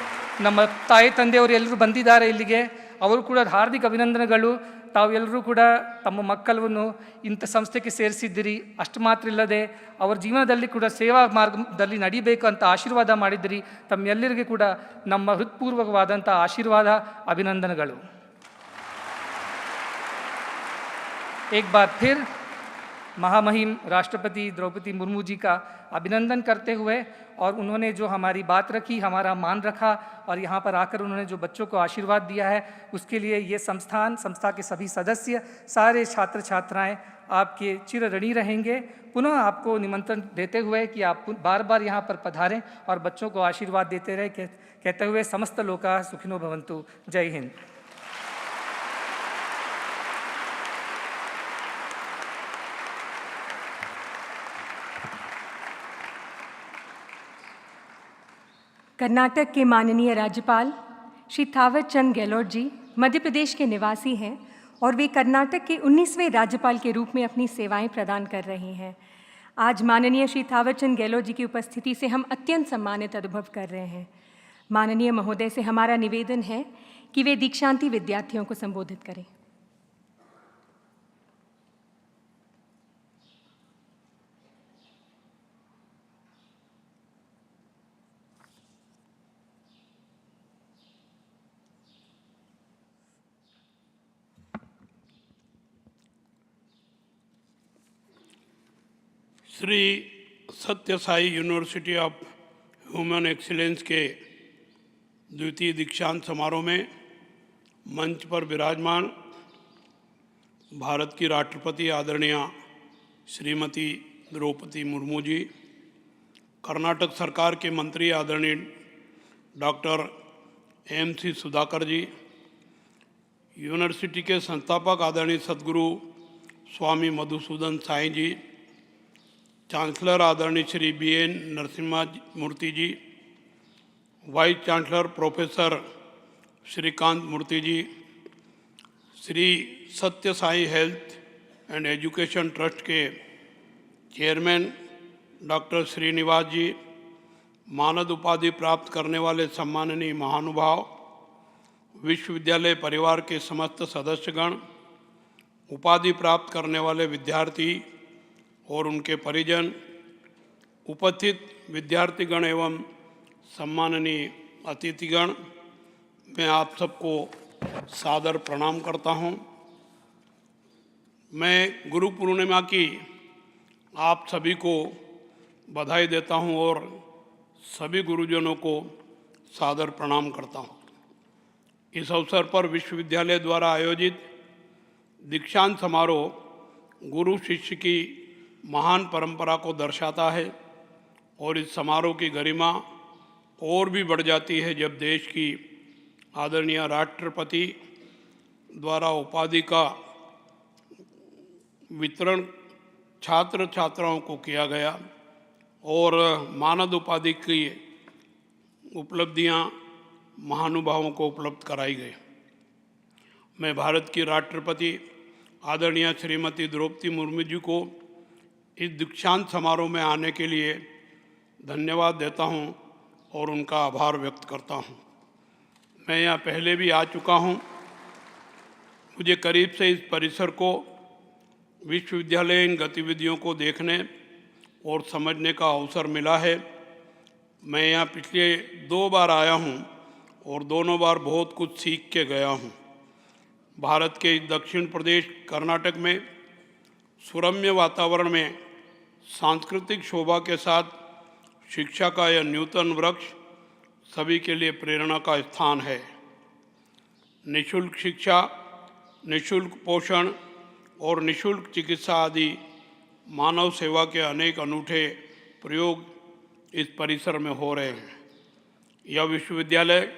ನಮ್ಮ ತಾಯಿ ತಂದೆಯವರು ಎಲ್ಲರೂ ಬಂದಿದ್ದಾರೆ ಇಲ್ಲಿಗೆ, ಅವರು ಕೂಡ ಹಾರ್ದಿಕ ಅಭಿನಂದನೆಗಳು. ತಾವೆಲ್ಲರೂ ಕೂಡ ತಮ್ಮ ಮಕ್ಕಳನ್ನು ಇಂಥ ಸಂಸ್ಥೆಗೆ ಸೇರಿಸಿದ್ದೀರಿ. ಅಷ್ಟು ಮಾತ್ರ ಇಲ್ಲದೆ ಅವರ ಜೀವನದಲ್ಲಿ ಕೂಡ ಸೇವಾ ಮಾರ್ಗದಲ್ಲಿ ನಡಿಬೇಕು ಅಂತ ಆಶೀರ್ವಾದ ಮಾಡಿದ್ದೀರಿ. ತಮ್ಮೆಲ್ಲರಿಗೂ ಕೂಡ ನಮ್ಮ ಹೃತ್ಪೂರ್ವಕವಾದಂಥ ಆಶೀರ್ವಾದ, ಅಭಿನಂದನೆಗಳು. एक बार फिर महामहिम राष्ट्रपति द्रौपदी मुर्मू जी का अभिनंदन करते हुए, और उन्होंने जो हमारी बात रखी, हमारा मान रखा और यहाँ पर आकर उन्होंने जो बच्चों को आशीर्वाद दिया है, उसके लिए ये संस्था के सभी सदस्य, सारे छात्र छात्राएं आपके चिर ऋणी रहेंगे। पुनः आपको निमंत्रण देते हुए कि आप बार बार यहाँ पर पधारें और बच्चों को आशीर्वाद देते रहे, कहते हुए समस्त लोका सुखिनो भवन्तु। जय हिंद। कर्नाटक के माननीय राज्यपाल श्री थावर चंद गहलोत जी मध्य प्रदेश के निवासी हैं और वे कर्नाटक के 19वें राज्यपाल के रूप में अपनी सेवाएं प्रदान कर रहे हैं। आज माननीय श्री थावर चंद गहलोत जी की उपस्थिति से हम अत्यंत सम्मानित अनुभव कर रहे हैं। माननीय महोदय से हमारा निवेदन है कि वे दीक्षांती विद्यार्थियों को संबोधित करें। श्री सत्य Sai university of human excellence के द्वितीय दीक्षांत समारोह में मंच पर विराजमान भारत की राष्ट्रपति आदरणीय श्रीमती द्रौपदी मुर्मू जी, कर्नाटक सरकार के मंत्री आदरणीय डॉक्टर MC सुधाकर जी, यूनिवर्सिटी के संस्थापक आदरणीय सदगुरु स्वामी मधुसूदन साई जी, चांसलर आदरणीय श्री BN नरसिम्हा मूर्ति जी, वाइस चांसलर प्रोफेसर श्रीकांत मूर्ति जी, श्री सत्य Sai health and education trust के चेयरमैन डॉक्टर श्रीनिवास जी, मानद उपाधि प्राप्त करने वाले सम्माननीय महानुभाव, विश्वविद्यालय परिवार के समस्त सदस्यगण, उपाधि प्राप्त करने वाले विद्यार्थी और उनके परिजन, उपस्थित विद्यार्थीगण एवं सम्माननीय अतिथिगण, मैं आप सबको सादर प्रणाम करता हूं। मैं गुरु पूर्णिमा की आप सभी को बधाई देता हूं और सभी गुरुजनों को सादर प्रणाम करता हूं। इस अवसर पर विश्वविद्यालय द्वारा आयोजित दीक्षांत समारोह गुरु शिष्य की महान परंपरा को दर्शाता है और इस समारोह की गरिमा और भी बढ़ जाती है जब देश की आदरणीय राष्ट्रपति द्वारा उपाधि का वितरण छात्र छात्राओं को किया गया और मानद उपाधि की उपलब्धियां महानुभावों को उपलब्ध कराई गई। मैं भारत की राष्ट्रपति आदरणीय श्रीमती द्रौपदी मुर्मू जी को इस दीक्षांत समारोह में आने के लिए धन्यवाद देता हूं और उनका आभार व्यक्त करता हूं। मैं यहाँ पहले भी आ चुका हूं। मुझे करीब से इस परिसर को, विश्वविद्यालय इन गतिविधियों को देखने और समझने का अवसर मिला है। मैं यहाँ पिछले 2 बार आया हूँ और दोनों बार बहुत कुछ सीख के गया हूँ। भारत के दक्षिण प्रदेश कर्नाटक में सुरम्य वातावरण में सांस्कृतिक शोभा के साथ शिक्षा का यह नूतन वृक्ष सभी के लिए प्रेरणा का स्थान है। निःशुल्क शिक्षा, निःशुल्क पोषण और निःशुल्क चिकित्सा आदि मानव सेवा के अनेक अनूठे प्रयोग इस परिसर में हो रहे हैं। यह विश्वविद्यालय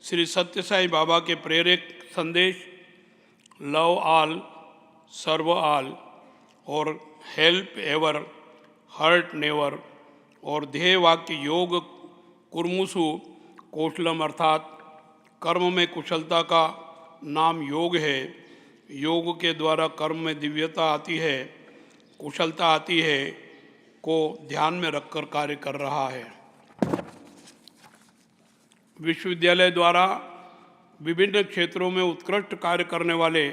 श्री सत्य साई बाबा के प्रेरक संदेश लव ऑल, सर्व ऑल और हेल्प एवर, हर्ट नेवर और ध्येय वाक्य योग कुर्मुसु कौशलम अर्थात कर्म में कुशलता का नाम योग है। योग के द्वारा कर्म में दिव्यता आती है, कुशलता आती है को ध्यान में रखकर कार्य कर रहा है। विश्वविद्यालय द्वारा विभिन्न क्षेत्रों में उत्कृष्ट कार्य करने वाले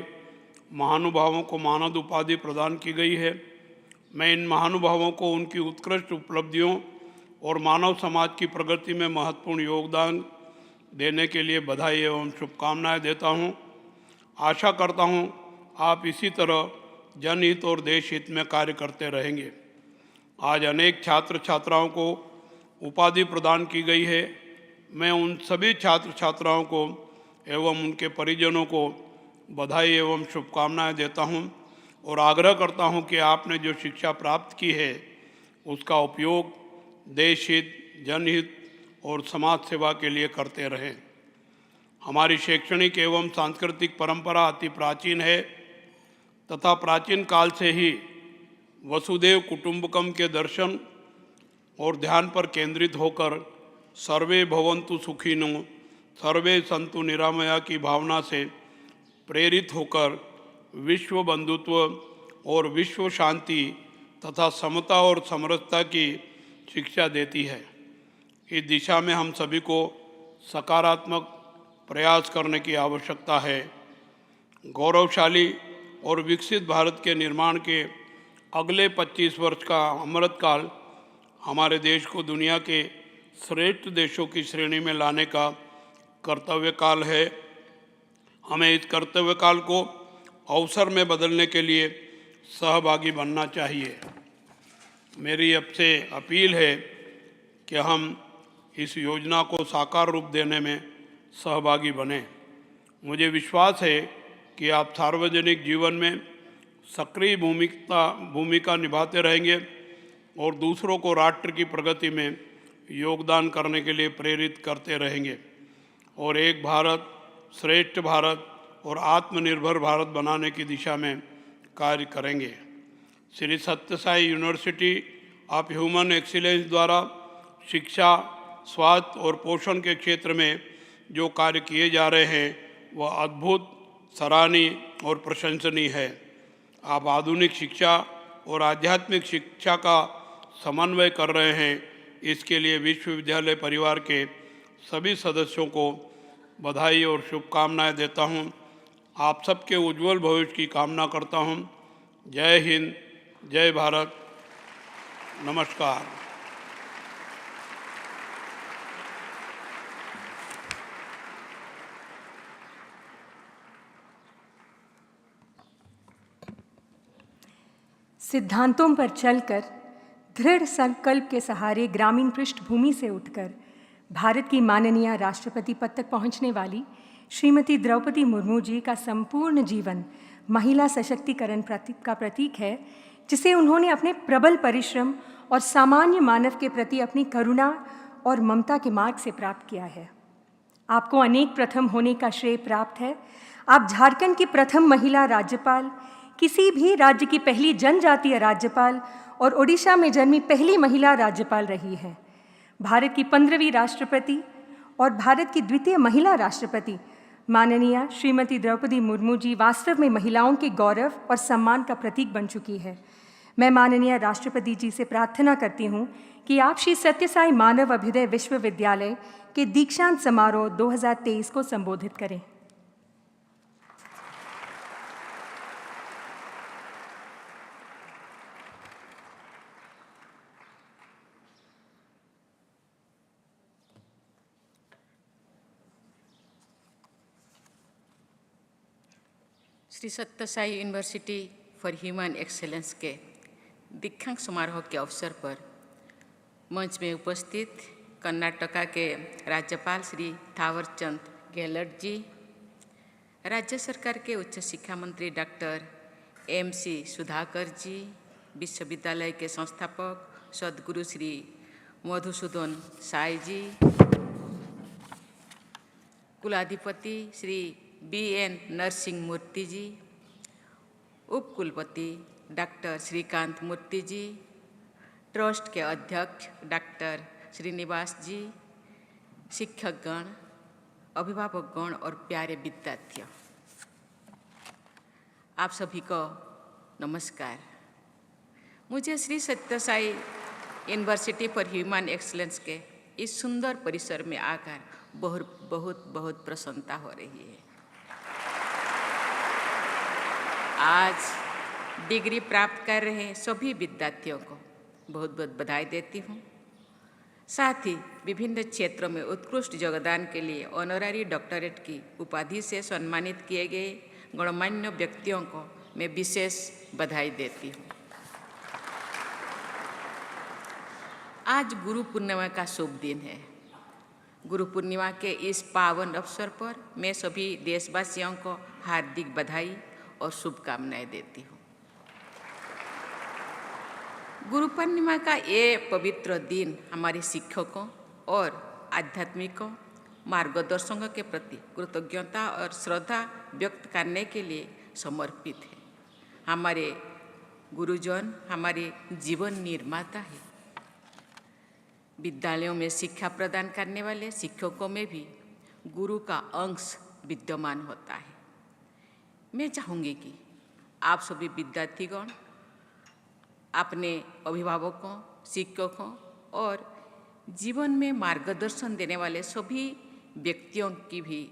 महानुभावों को मानद उपाधि प्रदान की गई है। मैं इन महानुभावों को उनकी उत्कृष्ट उपलब्धियों और मानव समाज की प्रगति में महत्वपूर्ण योगदान देने के लिए बधाई एवं शुभकामनाएं देता हूं। आशा करता हूं आप इसी तरह जनहित और देश हित में कार्य करते रहेंगे। आज अनेक छात्र छात्राओं को उपाधि प्रदान की गई है। मैं उन सभी छात्र छात्राओं को एवं उनके परिजनों को बधाई एवं शुभकामनाएं देता हूं और आग्रह करता हूं कि आपने जो शिक्षा प्राप्त की है उसका उपयोग देश हित, जनहित और समाज सेवा के लिए करते रहें। हमारी शैक्षणिक एवं सांस्कृतिक परंपरा अति प्राचीन है तथा प्राचीन काल से ही वसुदेव कुटुंबकम के दर्शन और ध्यान पर केंद्रित होकर सर्वे भवन्तु सुखिनो, सर्वे संतु निरामया की भावना से प्रेरित होकर विश्व बंधुत्व और विश्व शांति तथा समता और समरसता की शिक्षा देती है। इस दिशा में हम सभी को सकारात्मक प्रयास करने की आवश्यकता है। गौरवशाली और विकसित भारत के निर्माण के अगले 25 वर्ष का अमृतकाल हमारे देश को दुनिया के श्रेष्ठ देशों की श्रेणी में लाने का कर्तव्य काल है। हमें इस कर्तव्य काल को अवसर में बदलने के लिए सहभागी बनना चाहिए। मेरी आपसे अपील है कि हम इस योजना को साकार रूप देने में सहभागी बने। मुझे विश्वास है कि आप सार्वजनिक जीवन में सक्रिय भूमिका निभाते रहेंगे और दूसरों को राष्ट्र की प्रगति में योगदान करने के लिए प्रेरित करते रहेंगे और एक भारत श्रेष्ठ भारत और आत्मनिर्भर भारत बनाने की दिशा में कार्य करेंगे। श्री सत्य Sai university of human excellence द्वारा शिक्षा, स्वास्थ्य और पोषण के क्षेत्र में जो कार्य किए जा रहे हैं वह अद्भुत, सराहनीय और प्रशंसनीय है। आप आधुनिक शिक्षा और आध्यात्मिक शिक्षा का समन्वय कर रहे हैं। इसके लिए विश्वविद्यालय परिवार के सभी सदस्यों को बधाई और शुभकामनाएं देता हूं। आप सबके उज्जवल भविष्य की कामना करता हूं। जय हिंद, जय भारत, नमस्कार। सिद्धांतों पर चलकर, दृढ़ संकल्प के सहारे ग्रामीण पृष्ठभूमि से उठकर भारत की माननीय राष्ट्रपति पद तक पहुंचने वाली श्रीमती द्रौपदी मुर्मू जी का संपूर्ण जीवन महिला सशक्तिकरण का प्रतीक है, जिसे उन्होंने अपने प्रबल परिश्रम और सामान्य मानव के प्रति अपनी करुणा और ममता के मार्ग से प्राप्त किया है। आपको अनेक प्रथम होने का श्रेय प्राप्त है। आप झारखंड की प्रथम महिला राज्यपाल, किसी भी राज्य की पहली जनजातीय राज्यपाल और ओडिशा में जन्मी पहली महिला राज्यपाल रही हैं। भारत की 15वीं राष्ट्रपति और भारत की द्वितीय महिला राष्ट्रपति माननीय श्रीमती द्रौपदी मुर्मू जी वास्तव में महिलाओं के गौरव और सम्मान का प्रतीक बन चुकी है। मैं माननीय राष्ट्रपति जी से प्रार्थना करती हूँ कि आप श्री सत्य साई मानव अभ्युदय विश्वविद्यालय के दीक्षांत समारोह 2023 को संबोधित करें। श्री सत्य Sai university for human excellence के दीक्षांत समारोह के अवसर पर मंच में उपस्थित कर्नाटका के राज्यपाल श्री थावरचंद गहलोत जी, राज्य सरकार के उच्च शिक्षा मंत्री डॉक्टर MC सुधाकर जी, विश्वविद्यालय के संस्थापक सदगुरु श्री मधुसूदन साई जी, कुलाधिपति श्री BN नरसिंह मूर्ति जी, उपकुलपति डॉक्टर श्रीकांत मूर्ति जी, ट्रस्ट के अध्यक्ष डॉक्टर श्रीनिवास जी, शिक्षकगण, अभिभावकगण और प्यारे विद्यार्थियों, आप सभी को नमस्कार। मुझे श्री सत्य Sai university for human excellence के इस सुंदर परिसर में आकर बहुत प्रसन्नता हो रही है। आज डिग्री प्राप्त कर रहे सभी विद्यार्थियों को बहुत बधाई देती हूँ। साथ ही विभिन्न क्षेत्रों में उत्कृष्ट योगदान के लिए ऑनररी डॉक्टरेट की उपाधि से सम्मानित किए गए गणमान्य व्यक्तियों को मैं विशेष बधाई देती हूँ। आज गुरु पूर्णिमा का शुभ दिन है। गुरु पूर्णिमा के इस पावन अवसर पर मैं सभी देशवासियों को हार्दिक बधाई और शुभकामनाएं देती हूँ। गुरु पूर्णिमा का ये पवित्र दिन हमारे शिक्षकों और आध्यात्मिकों मार्गदर्शकों के प्रति कृतज्ञता और श्रद्धा व्यक्त करने के लिए समर्पित है। हमारे गुरुजन हमारे जीवन निर्माता है। विद्यालयों में शिक्षा प्रदान करने वाले शिक्षकों में भी गुरु का अंश विद्यमान होता है। मैं चाहूँगी कि आप सभी विद्यार्थीगण अपने अभिभावकों, शिक्षकों और जीवन में मार्गदर्शन देने वाले सभी व्यक्तियों की भी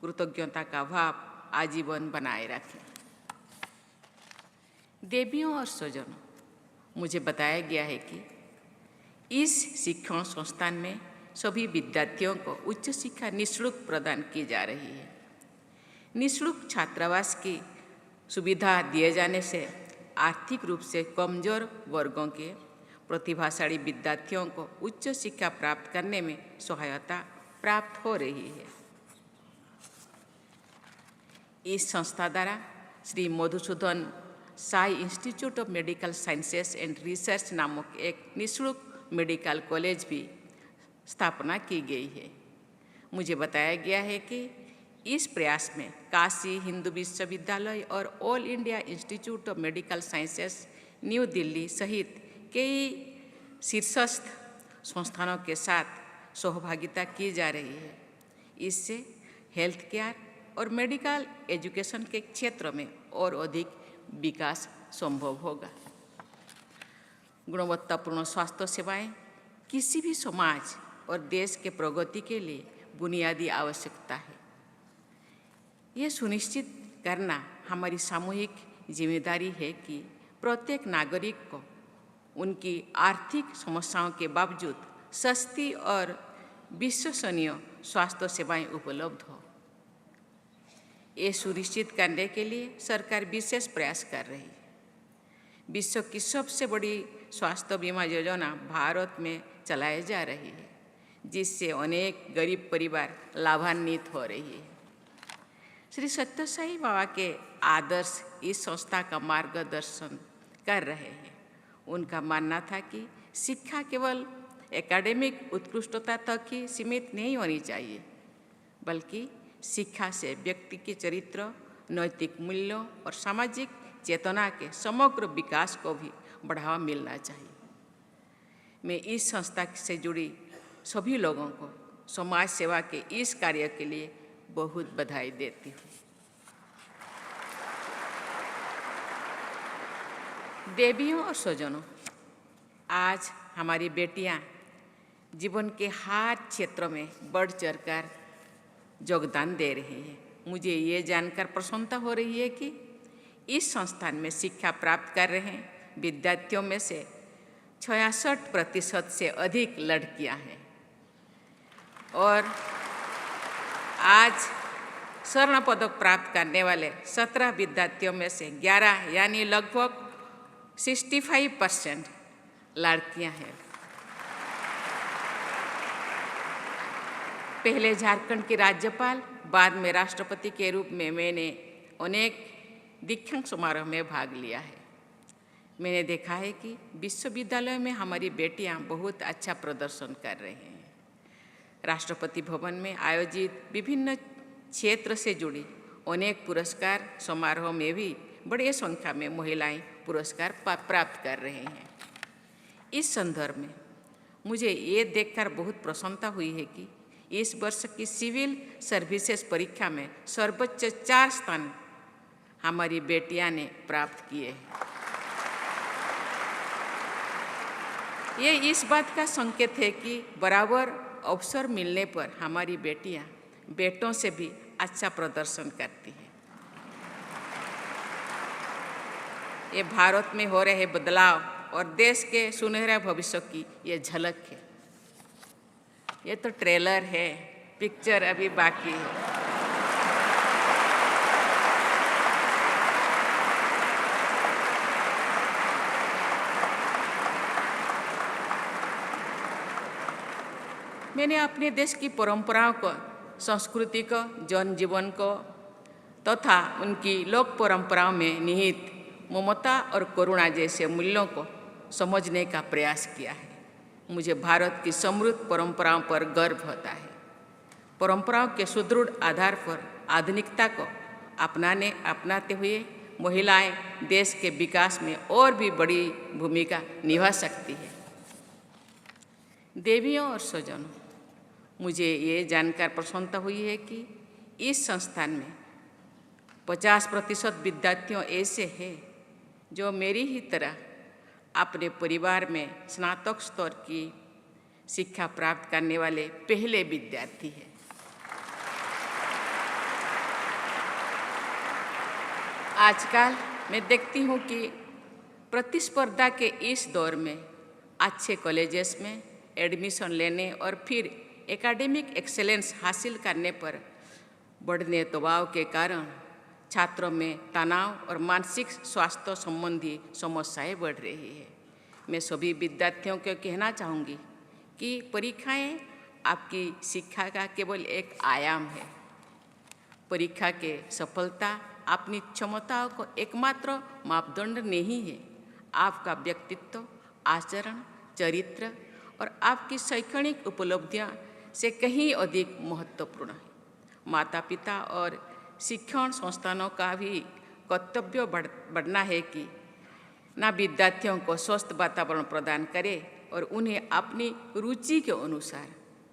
कृतज्ञता का भाव आजीवन बनाए रखें। देवियों और स्वजनों, मुझे बताया गया है कि इस शिक्षण संस्थान में सभी विद्यार्थियों को उच्च शिक्षा निःशुल्क प्रदान की जा रही है। निःशुल्क छात्रावास की सुविधा दिए जाने से आर्थिक रूप से कमजोर वर्गों के प्रतिभाशाली विद्यार्थियों को उच्च शिक्षा प्राप्त करने में सहायता प्राप्त हो रही है। इस संस्था द्वारा Shri Madhusudan Sai institute of medical sciences and research नामक एक निःशुल्क मेडिकल कॉलेज भी स्थापना की गई है। मुझे बताया गया है कि इस प्रयास में काशी हिंदू विश्वविद्यालय और all India institute of medical sciences new Delhi सहित कई शीर्षस्थ संस्थानों के साथ सहभागिता की जा रही है। इससे हेल्थ केयर और मेडिकल एजुकेशन के क्षेत्र में और अधिक विकास संभव होगा। गुणवत्तापूर्ण स्वास्थ्य सेवाएं किसी भी समाज और देश के प्रगति के लिए बुनियादी आवश्यकता है। ये सुनिश्चित करना हमारी सामूहिक जिम्मेदारी है कि प्रत्येक नागरिक को उनकी आर्थिक समस्याओं के बावजूद सस्ती और विश्वसनीय स्वास्थ्य सेवाएं उपलब्ध हो। ये सुनिश्चित करने के लिए सरकार विशेष प्रयास कर रही है। विश्व की सबसे बड़ी स्वास्थ्य बीमा योजना भारत में चलाई जा रही है, जिससे अनेक गरीब परिवार लाभान्वित हो रही है। श्री सत्य साई बाबा के आदर्श इस संस्था का मार्गदर्शन कर रहे हैं। उनका मानना था कि शिक्षा केवल एकेडमिक उत्कृष्टता तक ही सीमित नहीं होनी चाहिए, बल्कि शिक्षा से व्यक्ति के चरित्र, नैतिक मूल्यों और सामाजिक चेतना के समग्र विकास को भी बढ़ावा मिलना चाहिए। मैं इस संस्था से जुड़ी सभी लोगों को समाज सेवा के इस कार्य के लिए बहुत बधाई देती हूँ। देवियों और स्वजनों, आज हमारी बेटियां जीवन के हर क्षेत्र में बढ़ चढ़कर योगदान दे रही हैं। मुझे ये जानकर प्रसन्नता हो रही है कि इस संस्थान में शिक्षा प्राप्त कर रहे विद्यार्थियों में से 66% से अधिक लड़कियां हैं और आज स्वर्ण पदक प्राप्त करने वाले 17 विद्यार्थियों में से 11 यानी लगभग 65% लड़कियां हैं। पहले झारखंड की राज्यपाल, बाद में राष्ट्रपति के रूप में मैंने अनेक दीक्षांत समारोह में भाग लिया है। मैंने देखा है कि विश्वविद्यालय में हमारी बेटियां बहुत अच्छा प्रदर्शन कर रही हैं। राष्ट्रपति भवन में आयोजित विभिन्न क्षेत्र से जुड़ी अनेक पुरस्कार समारोह में भी बड़ी संख्या में महिलाएं पुरस्कार प्राप्त कर रहे हैं। इस संदर्भ में मुझे ये देखकर बहुत प्रसन्नता हुई है कि इस वर्ष की सिविल सर्विसेज परीक्षा में सर्वोच्च 4 स्थान हमारी बेटियां ने प्राप्त किए हैं। ये इस बात का संकेत है कि बराबर अवसर मिलने पर हमारी बेटियां बेटों से भी अच्छा प्रदर्शन करती हैं। ये भारत में हो रहे बदलाव और देश के सुनहरे भविष्य की ये झलक है। ये तो ट्रेलर है, पिक्चर अभी बाकी है। मैंने अपने देश की परंपराओं को, संस्कृति को, जनजीवन को तथा उनकी लोक परंपराओं में निहित ममता और करुणा जैसे मूल्यों को समझने का प्रयास किया है। मुझे भारत की समृद्ध परंपराओं पर गर्व होता है। परंपराओं के सुदृढ़ आधार पर आधुनिकता को अपनाते हुए महिलाएं देश के विकास में और भी बड़ी भूमिका निभा सकती है। देवियों और स्वजनों, मुझे ये जानकर प्रसन्नता हुई है कि इस संस्थान में 50% विद्यार्थियों ऐसे हैं जो मेरी ही तरह अपने परिवार में स्नातक स्तर की शिक्षा प्राप्त करने वाले पहले विद्यार्थी हैं। आजकल मैं देखती हूँ कि प्रतिस्पर्धा के इस दौर में अच्छे कॉलेजेस में एडमिशन लेने और फिर एकेडमिक एक्सेलेंस हासिल करने पर बढ़ने दबाव के कारण छात्रों में तनाव और मानसिक स्वास्थ्य संबंधी समस्याएं बढ़ रही है। मैं सभी विद्यार्थियों को कहना चाहूँगी कि परीक्षाएं आपकी शिक्षा का केवल एक आयाम है। परीक्षा के सफलता अपनी क्षमताओं को एकमात्र मापदंड नहीं है। आपका व्यक्तित्व, आचरण, चरित्र और आपकी शैक्षणिक उपलब्धियां से कहीं अधिक महत्वपूर्ण है। माता पिता और शिक्षण संस्थानों का भी कर्तव्य बढ़ना है कि ना विद्यार्थियों को स्वस्थ वातावरण प्रदान करें और उन्हें अपनी रुचि के अनुसार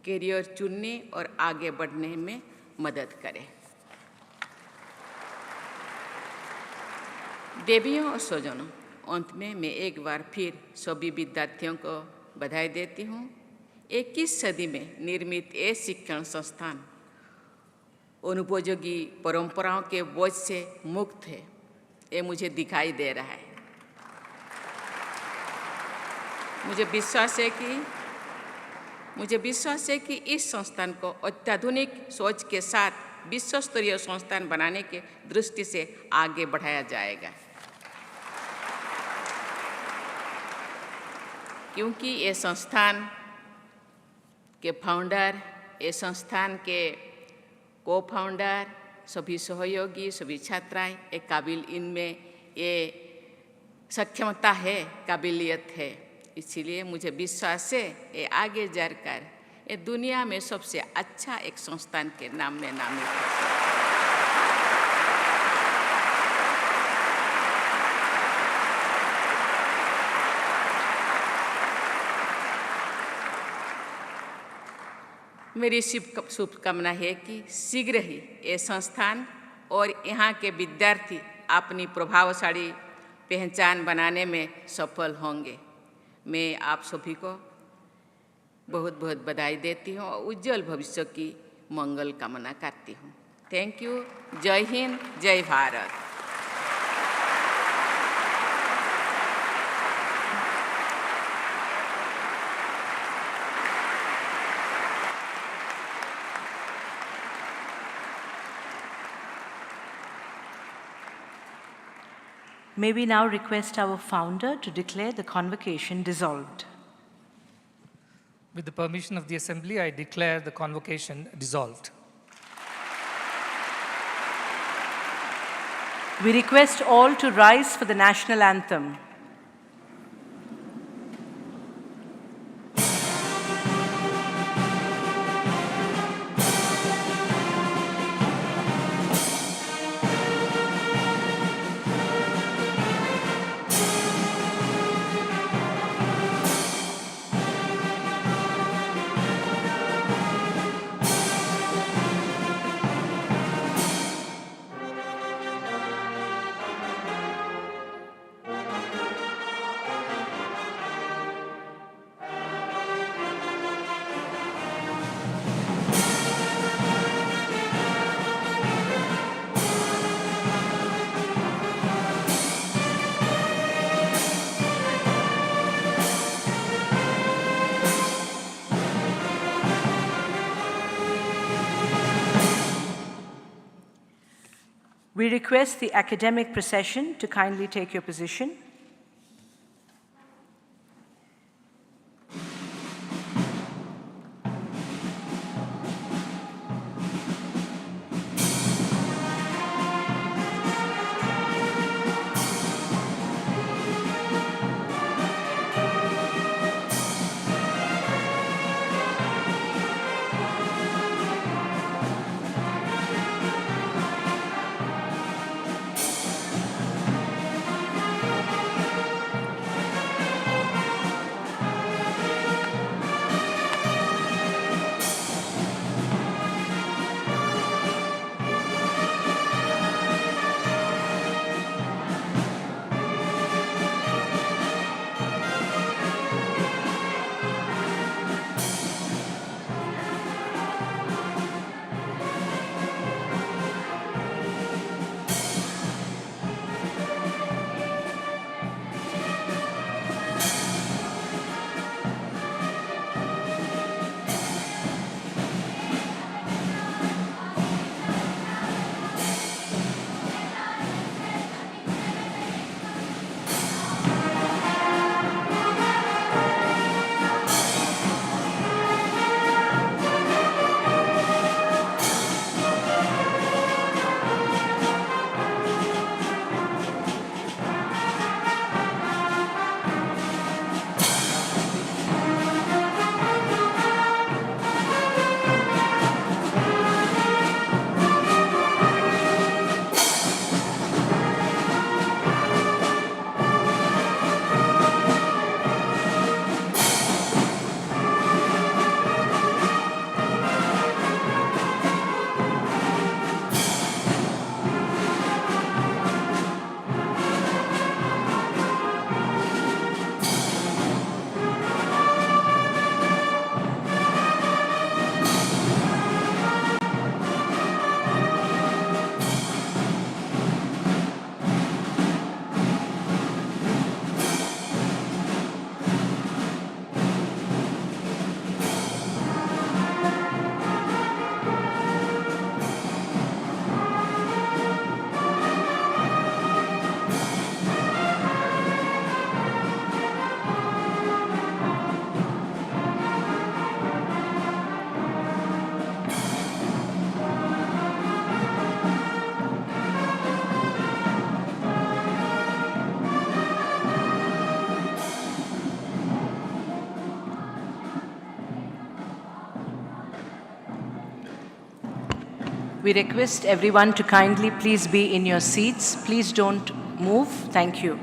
करियर चुनने और आगे बढ़ने में मदद करें। देवियों और स्वजनों, अंत में मैं एक बार फिर सभी विद्यार्थियों को बधाई देती हूँ। 21 सदी में निर्मित ये शिक्षण संस्थान अनुपयोगी परंपराओं के बोझ से मुक्त है, ये मुझे दिखाई दे रहा है। मुझे विश्वास है कि इस संस्थान को अत्याधुनिक सोच के साथ विश्व स्तरीय संस्थान बनाने के दृष्टि से आगे बढ़ाया जाएगा, क्योंकि ये संस्थान के फाउंडर, ये संस्थान के को फाउंडर, सभी सहयोगी, सभी छात्राएं एक काबिल, इनमें ये सक्षमता है, काबिलियत है। इसीलिए मुझे विश्वास है ये आगे जाकर ये दुनिया में सबसे अच्छा एक संस्थान के नाम में नामित है। मेरी शुभकामना है कि शीघ्र ही ये संस्थान और यहाँ के विद्यार्थी अपनी प्रभावशाली पहचान बनाने में सफल होंगे। मैं आप सभी को बहुत बहुत बधाई देती हूँ और उज्जवल भविष्य की मंगल कामना करती हूँ। Thank you. जय हिंद, जय Bharat. May we now request our founder to declare the convocation dissolved. With the permission of the Assembly, I declare the convocation dissolved. We request all to rise for the national anthem. We request the academic procession to kindly take your position. We request everyone to kindly please be in your seats. Please don't move. Thank you.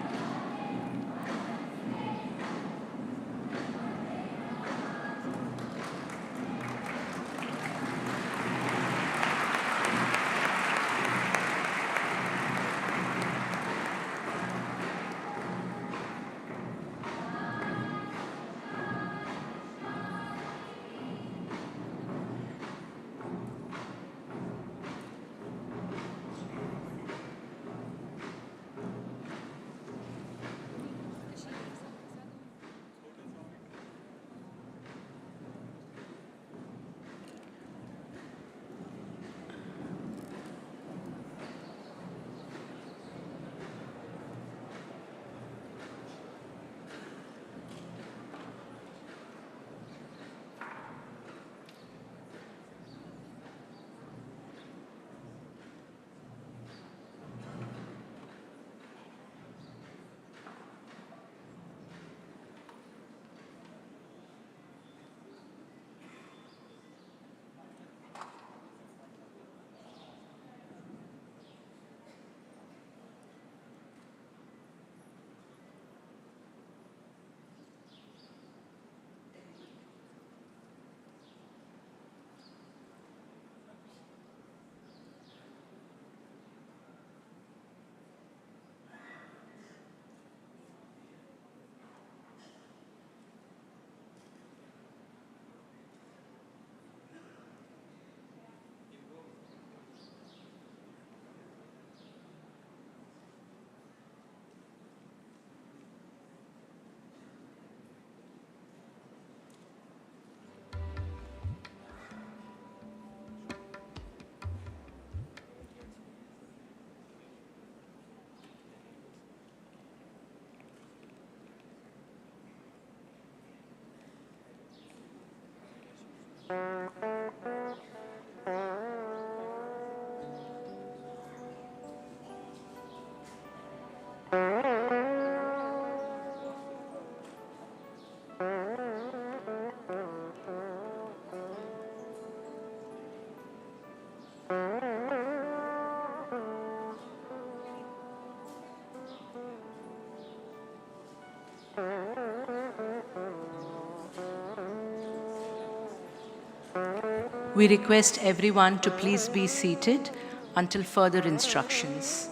We request everyone to please be seated until further instructions.